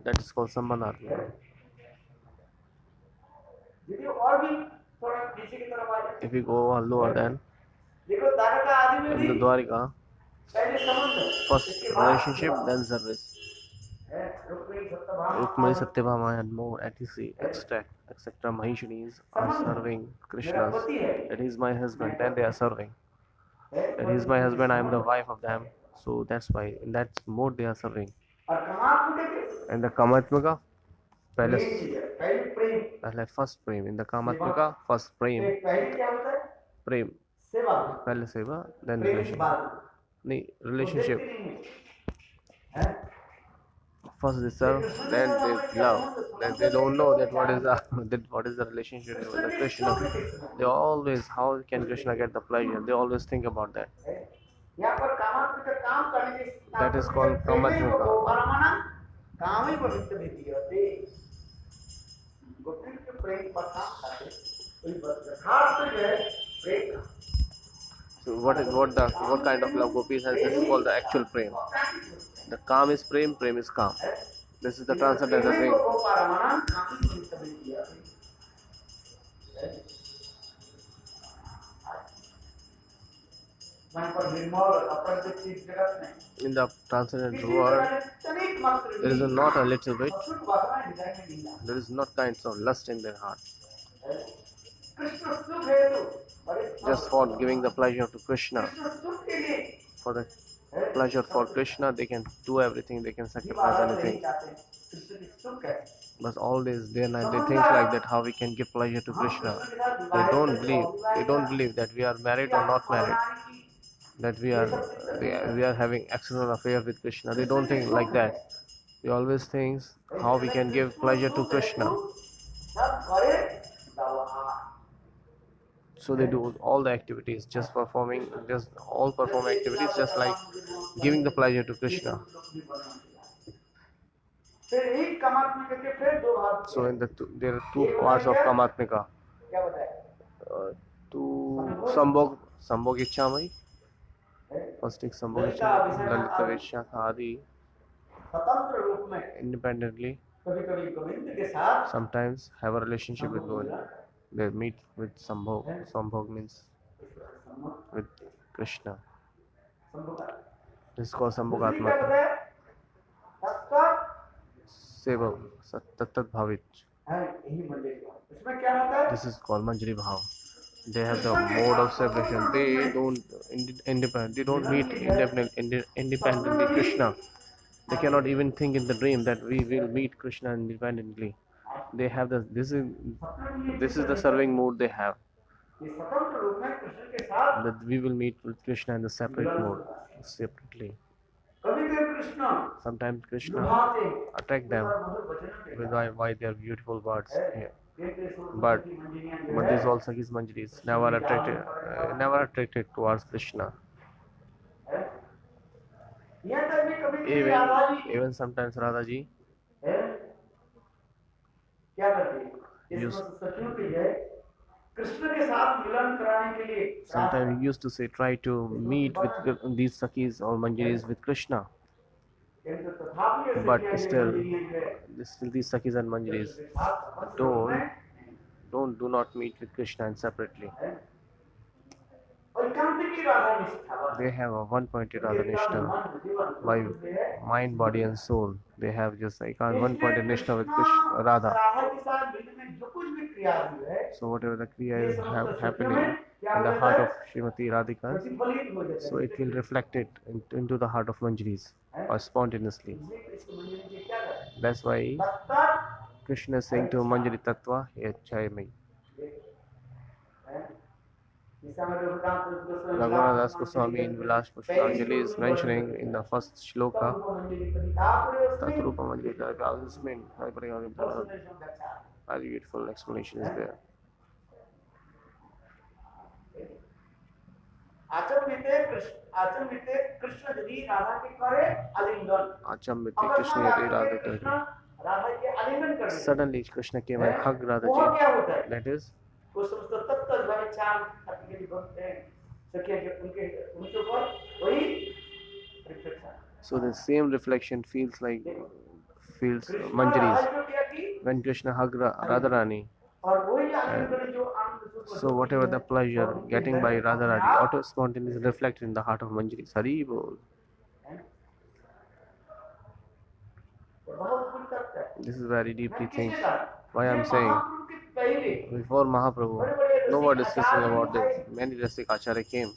That is called Sambandhatmaka. If we go lower then, in the Dwarika, पहले संबंध, First इसके बाद relationship, विवाह। then service. है, Rukmini Satyabhama Rukmani और Satyabhama and more etc. etc. Mahishnis are संबंध। serving मेरा Krishna's. पति है, That is my husband. Then they are serving. है, That he is my husband. I am the wife of them. So that's why in that mode they are serving. और कामात्मक के And the Kamatmika, main palace, चीज है, पहले प्रेम, like first prem. In the Kamatmika, first prem. पहले क्या होता है, Prem. सेवा, पहले सेवा, then प्रेम के relationship. बाद नहीं, वो relationship. देखते नहीं है, हैं? First they serve, then they love. Then they don't know that what is the what is the relationship with the Krishna. They always, how can Krishna get the pleasure? They always think about that. यहाँ पर कामात्मक का काम करने के That is called Kamatmika. काम ही पवित्र विधि होती, गोपिन के प्रेम पर काम करते, कोई यथार्थ जो है प्रेम का। So what kind of love gopis has? This is called the actual prem. The calm is prem, prem is calm. This is the transcendental thing. In the transcendental world, there is not a little bit. There is not kinds of lust in their heart. Just for giving the pleasure to Krishna. For the pleasure for Krishna, they can do everything, they can sacrifice anything. But all days, day and night, they think like that, how we can give pleasure to Krishna. They don't believe that we are married or not married, that we are having external affair with Krishna. They don't think like that. They always think how we can give pleasure to Krishna. So they do all the activities, just perform activities, just like giving the pleasure to Krishna. So there are two parts of Kamatmika. Sambhog Ichamai. First is Sambhog Ichamai, Lalita Vishakha Adi. Independently, sometimes have a relationship with Govinda. They meet with Sambhog. Sambhog means with Krishna. This is called Sambhogatmaka. Seva, Tattat Bhavit. This is called Manjari Bhav. They have the mode of separation. They don't meet independently Krishna. They cannot even think in the dream that we will meet Krishna independently. They have this is the serving mood they have. That we will meet with Krishna in the separate mode, separately. Sometimes Krishna attack them with why they are beautiful words here. But these all Sakhis Manjaris never attracted towards Krishna. Even sometimes Radhaji sometimes he used to say, try to meet with these Sakhis or Manjaris with Krishna. But still these Sakhis and Manjaris do not meet with Krishna and separately. They have a one-pointed Radha Nishtha by mind, body and soul. They have just like one-pointed Nishtha with Krishna, Radha. So whatever the Kriya is happening in the heart of Srimati Radhika, so it will reflect it into the heart of Manjaris or spontaneously. That's why Krishna is saying to Manjari Tattva, Yachayamai. Raghunath Das Goswami in Vilas Pushpanjali is mentioning in the first shloka, Tatrupa Manjari, very beautiful explanation is there. Achambite Krishna yadi Radha ke kare. Suddenly Krishna came and hugged Radhaji. That is so the same reflection feels Manjaris when Krishna hugged Radharani. So whatever the pleasure getting by Radharani, auto spontaneously reflected in the heart of Manjari. Hari bol. बहुत कुछ करता है। This is very deeply मैं किसने think. कहा? Why I'm ये saying महाप्रभु के पहले before Mahaprabhu, no one discussing about this. Many Rasik Acharya came.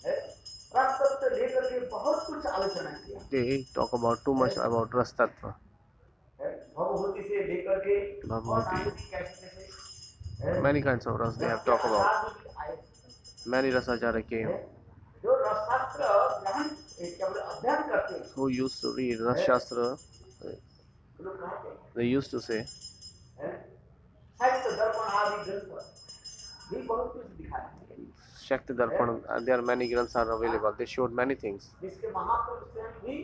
रस से लेकर के बहुत कुछ आलोचना किया। They talk about too much about Ras Tattva. Bhavabhuti से लेकर के Bhagavati. कैसे Many kinds of ras they have talked about. Many Rasacharya came जो रसशास्त्र ग्रहण केवल अध्ययन करते हैं who used to read Ras Shastra. लोग कहते हैं They used to say साहित्य दर्पण आदि ग्रंथ भी बहुत कुछ दिखाते हैं Shakti Darpan. There are many granths are available. They showed many things. जिसके महापुरुष स्वयं भी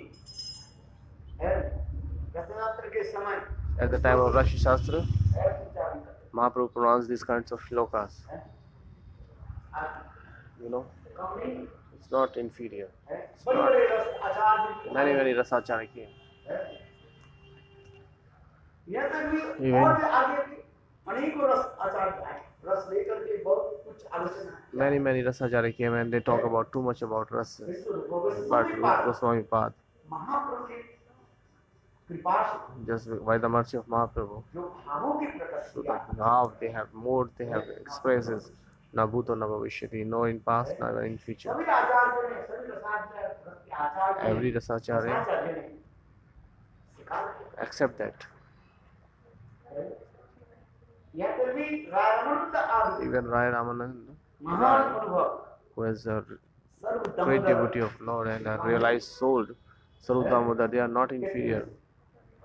रथयात्रा के समय At the time of Rashi Shastra, उच्चारण करते Mahaprabhu pronounced these kinds of shlokas. हैं You know, कम नहीं it's not inferior. बड़े बड़े रस आचार्य Many Rasacharya came. यह तक भी Even- और भी आगे भी अनेकों रस आचार्य आए रस लेकर के बहुत कुछ आलोचना है Many Rasacharya came and they talk about too much about Ras. But Rupa Goswami Pad, महाप्रभु की कृपा से just by the mercy of Mahaprabhu, जो भावों की प्रकट so किया that now they have more, they have expresses. Na bhuto na bhavishyati, no in past, neither in future. सभी आचार्यों ने सभी रसाचार्य रस के आचार्य ने Every Rasacharya रसाचार्य ने स्वीकार किया accept that. यह फिर भी रामानंद आदि Even Rai Ramananda, महान अनुभव who is a serve great Damodar devotee of Lord and a realized soul, Sarup Damodar, they are not inferior.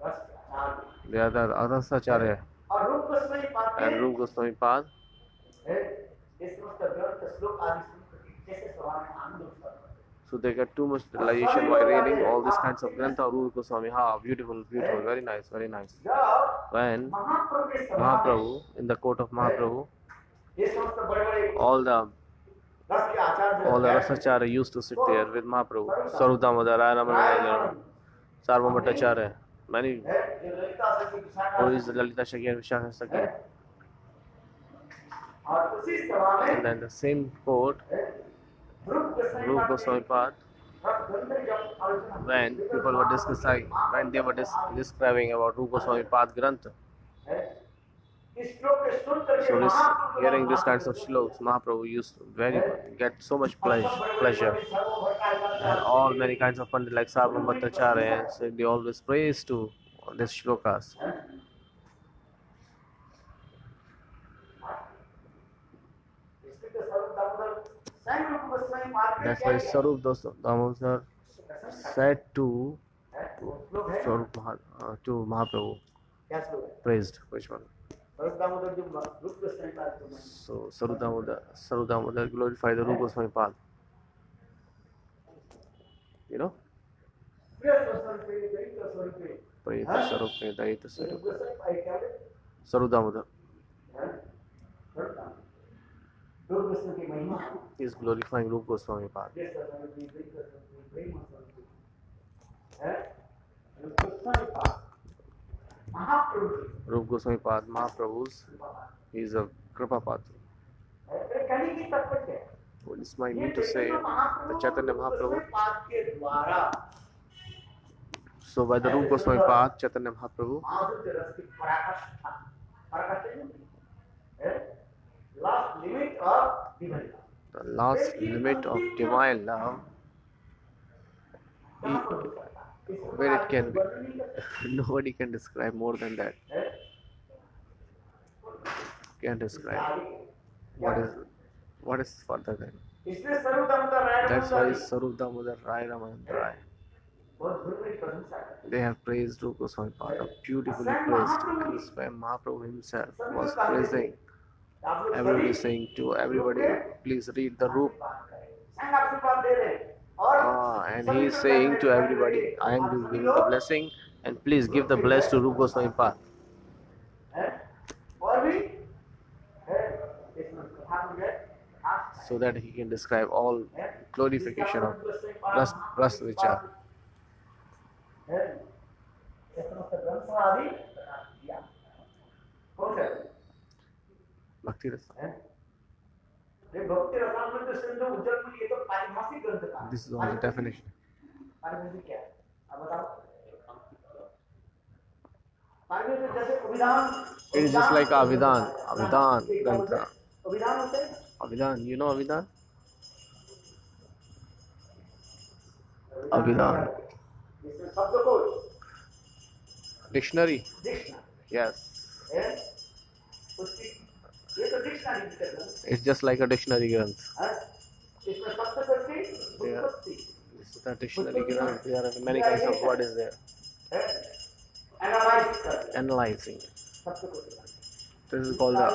रस के आचार्य They are the Rasacharya और रूप गोस्वामी पाद and Rupa Goswami Pad. इस समस्त ग्रंथ श्लोक आदि सुनकर कैसे सभा में आनंद उत्पन्न होता है। So they get too much realization by reading all these kinds of grantha. Rupa Goswami, ha, beautiful, beautiful, very nice, very nice. जब When महाप्रभु के सभा में Mahaprabhu, in the court of Mahaprabhu, ये समस्त बड़े-बड़े all the रस के आचार्य Rasacharya used to sit there with Mahaprabhu. Sarup Damodar, Rai Ramananda, Sarva Bhattacharya, many, Lalita सखी who Vishakha is Lalita Shaki and Vishakha Shaki. और उसी सभा में And then the same court, रूप गोस्वामी Rupa पाद Goswami Pad, रस ग्रंथ जब आलोचना when people were discussing, when they were describing about Rupa Goswami Pad Grantha. इस श्लोक के सुन करके So this, Mahaprabhu hearing these kinds of shlokas, Mahaprabhu used to get so much pleasure. And all many kinds of pandit like Sarvam Bhattacharya, so they always praise to these shlokas. That's why Sarup Damodar said to Mahaprabhu, praised. Which one? So Sarup Damodar glorified the Rupa Goswami Pad. You know? Praise Sarup Daita Sarup. Sarup Damodar is glorifying Rupa Goswami Pad. Rupa Goswami Pad, Mahaprabhu's, he is a Kripa Pad. What is my mean to say? The Chaitanya Mahaprabhu. So by the Rupa Goswami Pad, Chaitanya Mahaprabhu, the last limit of divine love, where it can be. Nobody can describe more than that. Can't describe. What is further than? That's why Sarup Damodar Rai Ramananda Rai. They have praised Rupa Goswami Pad, beautifully praised. And Swayam Mahaprabhu himself was praising. Everybody is saying to everybody, please read the Rup. And he is saying to everybody, I am giving the blessing, and please give the bless to Rupa Goswami Pad. So that he can describe all glorification of Ras Vichar. Bhakti Rasa. ये भक्ति रसामृत सिंधु उज्जवल में ये तो पारिभाषिक ग्रंथ का। This is all the definition. पारिभाषिक क्या है? अब बताओ। पारिभाषिक जैसे अभिधान। It is just like Avidan. Avidan Grantha. अभिधान होते हैं? Avidan, you know Avidan? Avidan. इसमें शब्दकोश। Dictionary. डिक्शनरी। Yes. उसकी ये तो डिक्शनरी की तरह। It's just like a dictionary granth. इसमें शब्दकोश की उत्पत्ति। This is the dictionary granth. There are many kinds of word is there. Analyse कर। Analyzing. शब्दकोश। This is called the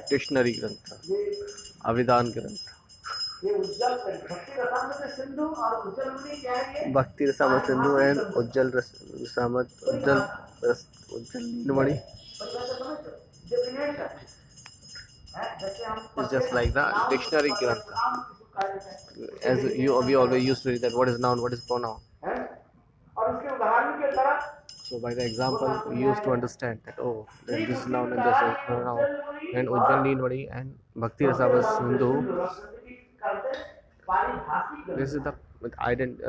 dictionary grantha. ये Avidan grantha. ये उज्जवल भक्ति रसामृत सिंधु और उज्जवल मुनि क्या है ये? Bhakti Rasamrita Sindhu and Ujjal Neelmani. It's just like the dictionary grantha. As we always used to read that what is noun, what is pronoun. So by the example, we used to understand that that this is noun and this is pronoun. And Ujjal Neelmani and Bhakti Rasamrita Sindhu. This is the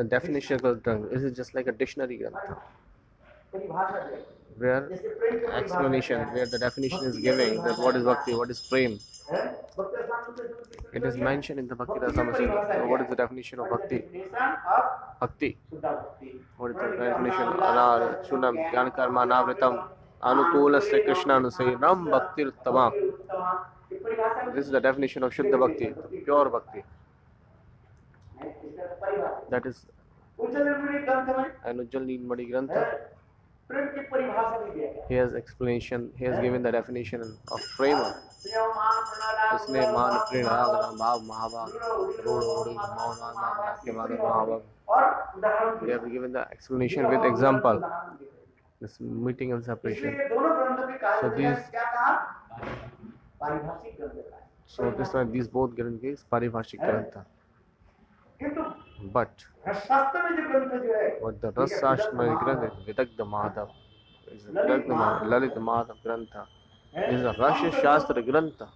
definition of grantha. This is just like a dictionary grantha, where explanation, where the definition is giving that what is bhakti, what is prem. It is mentioned in the Bhakti Rasamrita Sindhu. So what is the definition of bhakti? Bhakti. What is the definition? Anar, Shunam, Jnana Karma, Navritam, Anukulasya Krishna Anusayanam Bhaktir Uttamam. This is the definition of Shuddha Bhakti, pure Bhakti. That is an Ujjal Neelmani Grantha. He has explanation. He has given the definition of prema. Isne मान प्रेरणा भाव महाभाव road महाभाव. We have given the explanation with example. This meeting and separation. So this one, these both granth is paribhashik grantha. But what the Ras Shastra Grantha is Vidagdha Madhav. Is Lalit Madhav Grantha. Is a Ras Shastra Grantha.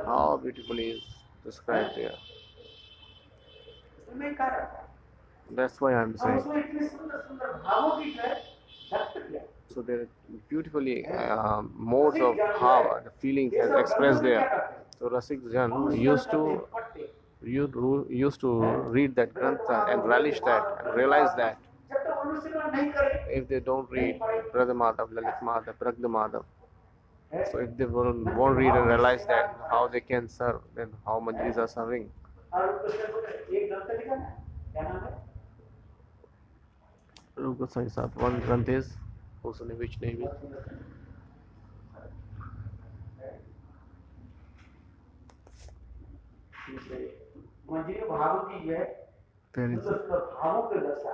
How beautifully is described there. That's why I am saying. So there are beautifully modes of how the feelings has expressed there. So Rasik Jan used to read that grantha and relish that and realize that if they don't read Radha Madhav, Lalit Madhav, Pragda Madhav, so if they won't read and realize that how they can serve, then how Manjiris are serving. Rup Goswami Sahib, one grantha is Hosane which name is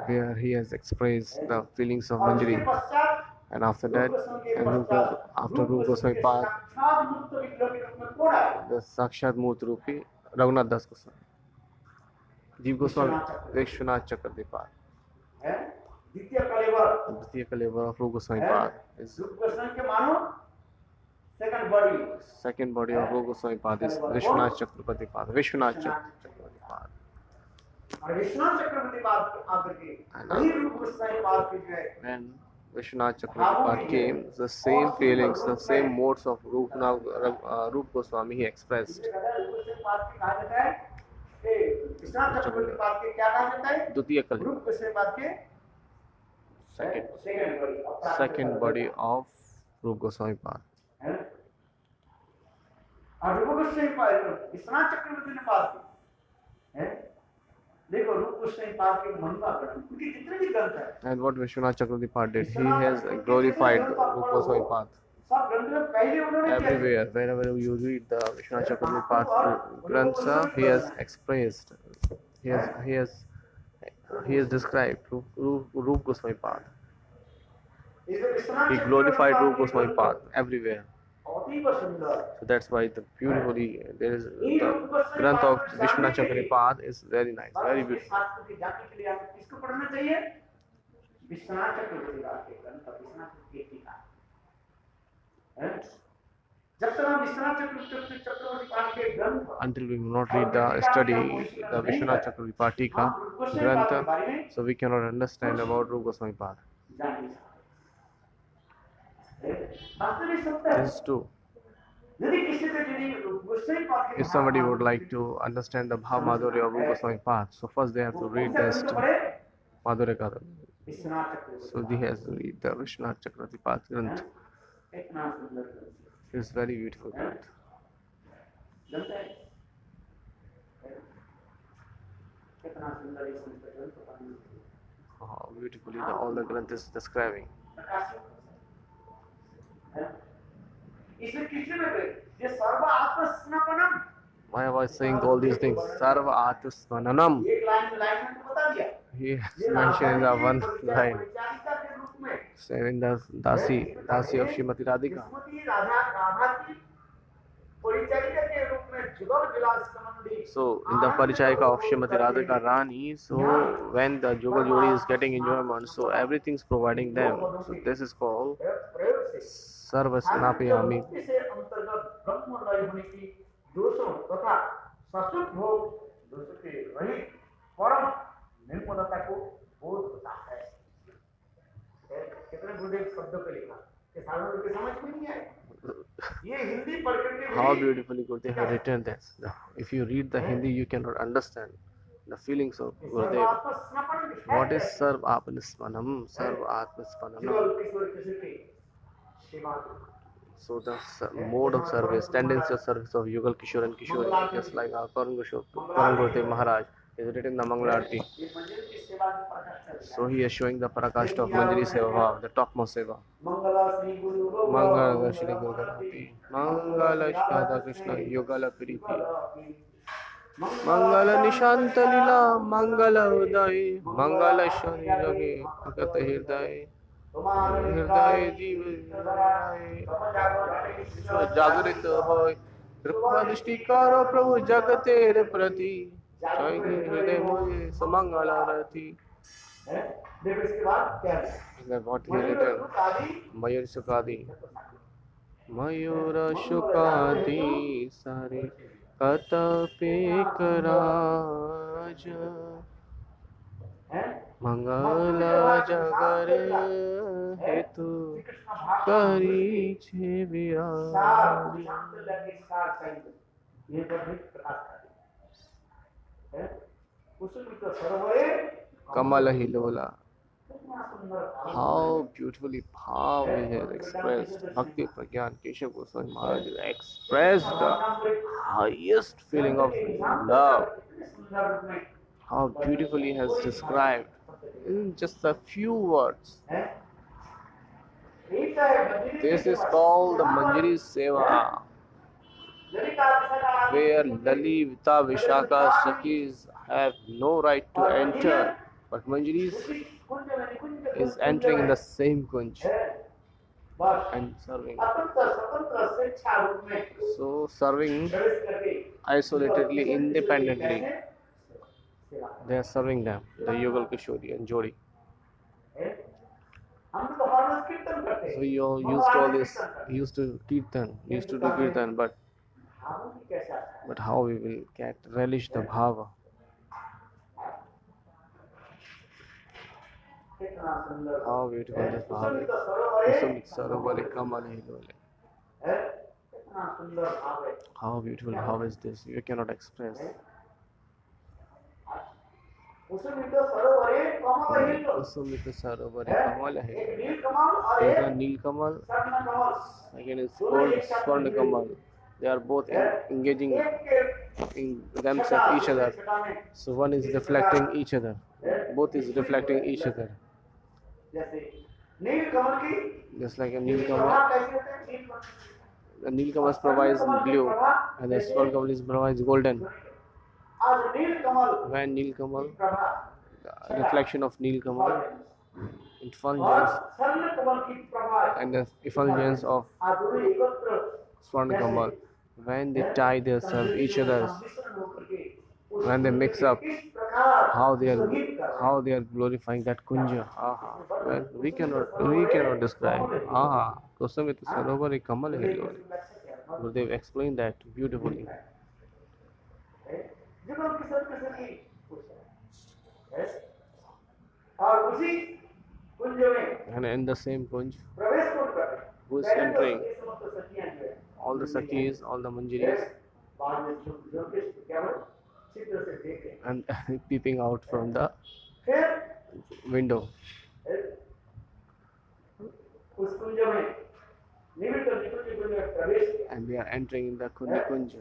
where he has expressed the feelings of Manjari, and after that, after Rup Goswami Pad, the Sakshat Murti Rupi Raghunath Das Goswami, Jeev Goswami, Vishwanath Chakravarti, Dvitiya Kalevar of Rup Goswami Pad is second body of Rup Goswami Pad is Vishwanath Chakravarti Pad, Vishwanath Chakravarti Pad. And when Vishwanath Chakravarti Pad came, the same feelings, the same modes of Rup Goswami he expressed. Dutiya Kalevar, second body of Rup Goswami Pad. And what Vishwanath Chakravarti Pad did, he has glorified Rup Goswami Pad. Everywhere, wherever you read the Vishwanath Chakravarti Pad grantha, he has expressed, he has described Rup Goswami Pad. He glorified Rup Goswami Pad everywhere. So that's why the beautifully there is the grantha of Vishwanath Chakravarti Pad is very nice, very beautiful. जब तक हम विश्वनाथ चक्रवर्ती पाठ के ग्रंथ until we will not read the study the Vishwanath Chakravarti Patika Grantha, so we cannot understand about Rupa Goswami Pad. जान नहीं सकते। वास्तविक सत्य है। This is true. यदि किसी को यदि गोस्वामी पाठ के If somebody would like to understand the Bhav Madhurya of Rupa Goswami Pad, so first they have to read this Madhurya Katha. Vishwanath Chakraborty So he has to read the Vishwanath Chakravarti Pad Grantha. इतना सुंदर ग्रंथ। It's very beautiful Grantha. जानते हैं कितना सुंदर इस ग्रंथ का वर्णन है। How beautifully all the Grantha is describing. इसमें किसने में ये सर्व आत्मस्मरणम Why was saying all these things? Sarva Atmasmananam. एक लाइन में तो बता दिया He has mentioned in the one line. परिचारिका के रूप में Saying the Dasi of Srimati Radhika. Shrimati Radha की परिचारिका के रूप में जुगल विलास संबंधी So in the Parichayika of Srimati Radhika Rani, so when the Jugal Jodi is getting enjoyment, so everything's providing them. So this is called प्रयोग से Sarva Snapayami. से अंतर्गत ब्रह्म लय होने की दोषों तथा ससुर भोग दोषों के रहित परम निर्मलता को बोध होता है। कितने गुरुदेव शब्दों पे लिखा कि साधारण लोग के समझ में नहीं आए। ये हिंदी पढ़ करके How beautifully Gurudev has written this. If you read the Hindi, you cannot understand the feelings of Gurudev. What is Sarv Atmasmanam? Sarv Atmasmanam. So the mode of service, tendency of service of Yugal Kishore and Kishore, just like our Karan Gurudev Maharaj is written in the Mangala Arati. So he is showing the Parakashta of Manjari Seva, the topmost Seva. Mangala Shri Guru Ganapati, Mangala Shkada Krishna Yugala Piriti, Mangala Nishanta Lila, Mangala Uday, Mangala Shani Jagi, Akata Hirday, Hirday Jiva Jagarit Hoy, Kripa Dishti Karo Prabhu Jagatere Prati, Jai Hirday Moye, Samangala Rati. देखो इसके बाद क्या है? Then what he written? Mayur Shukadi. Mayura Shukadi Sari Katapik Raja Mangala Jagar Hetu Kari Che Viraj. ये जब भी प्रकाश करते हैं उसमें तो सर्वोए Kamala Hilola. How beautifully Bhav he has expressed. Bhakti Pragyan Keshav Goswami Maharaj has expressed the highest feeling of love. How beautifully he has described in just a few words. This is called the Manjari Seva, where Lalita Vishaka Sakis have no right to enter, but Manjari is entering in the same kunj and serving. So serving isolatedly, independently, they are serving them, the Yugal Kishori and Jodi. So you used to all this, used to kirtan, used to do kirtan, but how we will get relish the bhava? How beautiful this bhava is. Kusumit sarovari kamale hilole. How beautiful bhava is this? You cannot express. Kusumita sarovari kamale hilole. There is a Neel Kamal, again is called Swarna Kamal. They are both engaging in themselves each other. So one is reflecting each other. Both is reflecting each other. Just like a Neel Kamal. The Neel Kamal provides blue and the Swarna Kamal provides golden. When Neel Kamal, the reflection of Neel Kamal, effulgence and the effulgence of Swarna Kamal, when they tie themselves each other, when they mix up, how they are glorifying that kunja. Aha. Well, we cannot describe. Aha. Kusamita sarovari kamal hilole. Gurudev explained that beautifully. देखो किशोर किशोर की कुछ है और उसी कुंज में And in the same kunj, प्रवेश कौन कर रहे हैं who is पहले तो entering? ये समस्त सखियां जो है All the sakis, all the manjaris, बाद में जो कृष्ण केवल चित्र से देखे and peeping out from the फिर window. उस कुंज में निमित्त निकुंज कुंज में प्रवेश किया And they are entering in the Kundi Kunj.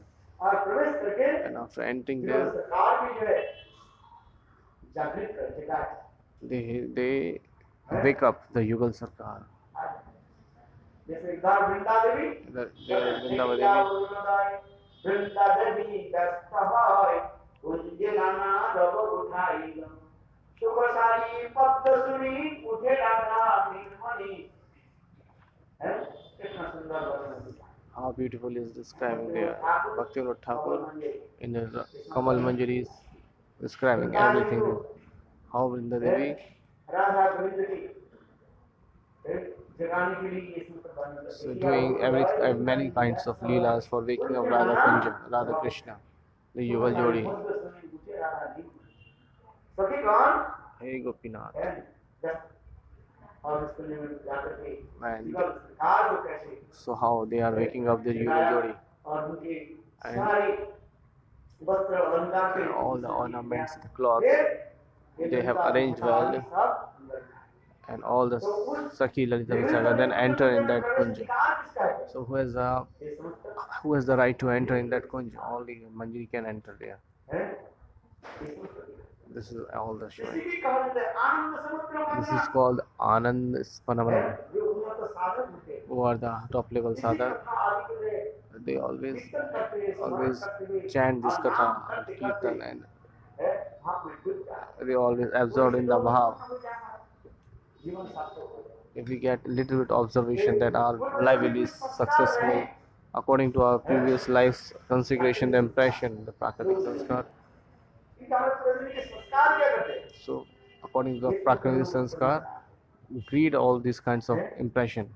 और प्रवेश करके And after entering जो there, सरकार भी जो है जागृत कर जगाए they wake up the Yugal Sarkar. जैसे इधर Vrinda Devi There is Vrindavan Vrinda Devi दस्तभाय कुंज लाना रव उठाई सुखशाली पद्म सुनी उठे लाना नीलमणि है कितना सुंदर वर्णन है How beautiful is describing there. Bhaktivinoda Thakur in the Kamal Manjari is describing everything. How Vrinda Devi Radha Govind की जगाने के लिए ये सूत्र बन so doing many kinds of leelas for waking up Radha Kunja, Radha Krishna, the Yugal Jodi. सखी कौन Hey Gopinath. है और इसको निमित्त जाकर के And जीवन सरकार को कैसे so how they are waking up the Yugal Jodi. और उनके And- सारे वस्त्र अलंकार And के all the ornaments, the cloths, they have arranged well. And all the Sakhi Lalita Visaga then enter in that kunja. So who has the right to enter in that kunja? Only Manjari can enter there. This is all the showing. This is called Anand Spanavanam. Who are the top level sadhak? They always chant this katha and kirtan, and they always absorbed in the bhav. If we get a little bit observation that our life will be successful according to our previous life's consecration, the impression, the Prakritik Sanskar. So, according to the Prakritik Sanskar, breed all these kinds of impression.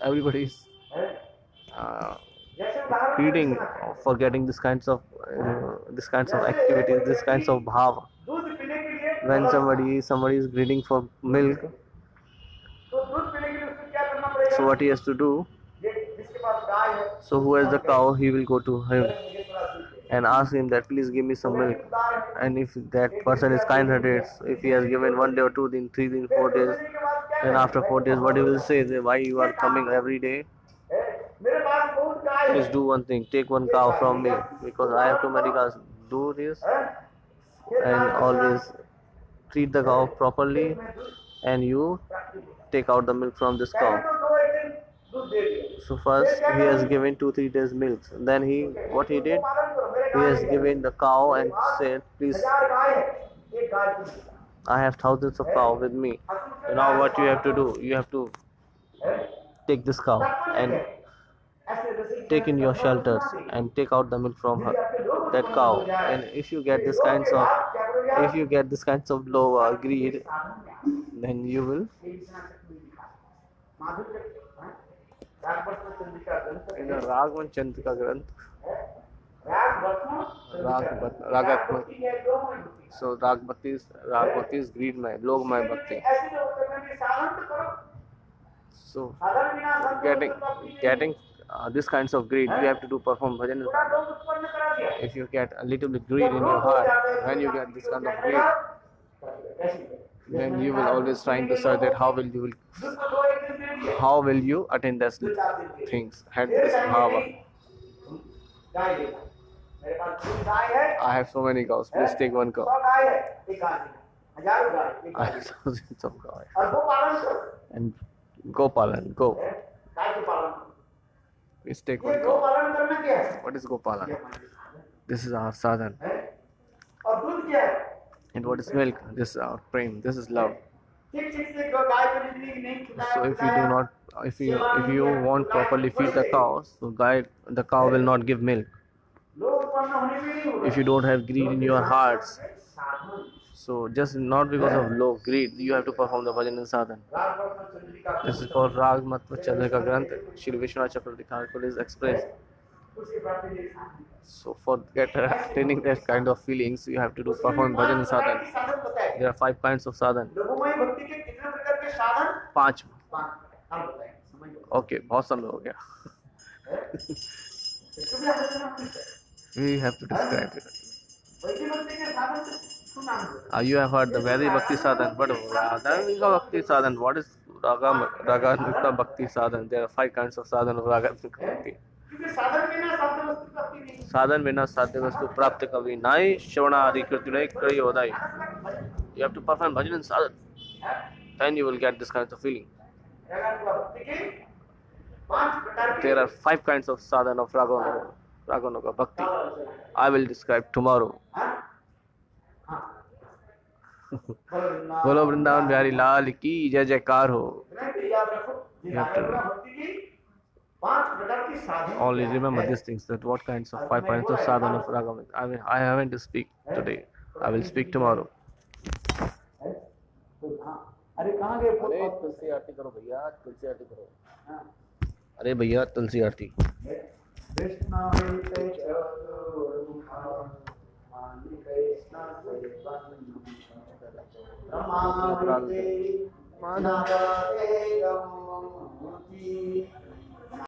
Everybody is greeting for getting this kinds of activities, this kinds of bhava. When somebody is greeting for milk, so what he has to do? So who has the cow, he will go to him and ask him that please give me some milk. And if that person is kind-hearted, if he has given 1 day or 2 days, 3 days, 4 days, then after 4 days, what he will say is, why you are coming every day? Please do one thing, take one cow from me, because I have too many cows. Do this and always treat the cow properly, and you take out the milk from this cow. So first he has given 2-3 days milk. Then what he did? He has given the cow and said, please, I have thousands of cows with me. So now what you have to do? You have to take this cow and take in your shelters and take out the milk from that cow. And if you get this kinds of low greed, then you will in the Raghavan Chandrika Granth, Ragatma. So Ragbhakti is greedmay, logmay bhakti. So getting this kinds of greed, you have to perform bhajan. If you get a little bit greed in your heart, when you get this kind of greed, then you will always trying to search that how will you attain these things, had this bhava. I have so many cows, please take one cow. I have thousands of cows. And Gopalan, go. Please take one cow. What is Gopalan? This is our sadhan. And what is milk? This is our prem. This is love. So if you won't properly feed the cows, so the cow will not give milk. लोभ उत्पन्न होने भी नहीं होगा। If you don't have greed in your hearts, साधन so just not because of low greed, you have to perform the bhajan and sadhan. राग रत्न Chandrika This is called Rag Matva Chandrika Granth. Shri Vishwanath Chakravarti Thakur is expressed. उसके प्राप्ति के साधन। So for attaining that kind of feelings, you have to do perform bhajan and sadhan. साधन बताए। There are 5 kinds of sadhan. लघुमय भक्ति के कितने प्रकार के साधन? 5. 5। आप बताएं, समझ लो। Okay, बहुत समय हो गया. इसको भी आप बताना please. We have to describe it. वैदिक भक्ति के साधन क्यों नाम दो? You have heard the Vedic Bhakti Sadhan, but Radhanika Bhakti Sadhan, what is Raganuga Bhakti Sadhan? There are 5 kinds of sadhan of Raganuga Bhakti. क्योंकि साधन बिना साध्य वस्तु प्राप्ति नहीं। Sadhan vina sadhya vastu prapta kavi nai shravana adi kirtune kari hodai. You have to perform bhajan and sadhan. Then you will get this kind of feeling. There are 5 kinds of sadhan of Raganuga Bhakti. I will describe tomorrow. बोलो वृंदावन बिहारी लाल की जय जयकार हो. You have to only remember these things, that what kinds of 5 kinds of sadhana of ragam. I haven't to speak today. I will speak tomorrow. अरे कहाँ गए? अरे तुलसी आरती करो भैया, तुलसी आरती करो. अरे भैया तुलसी आरती. कृष्ण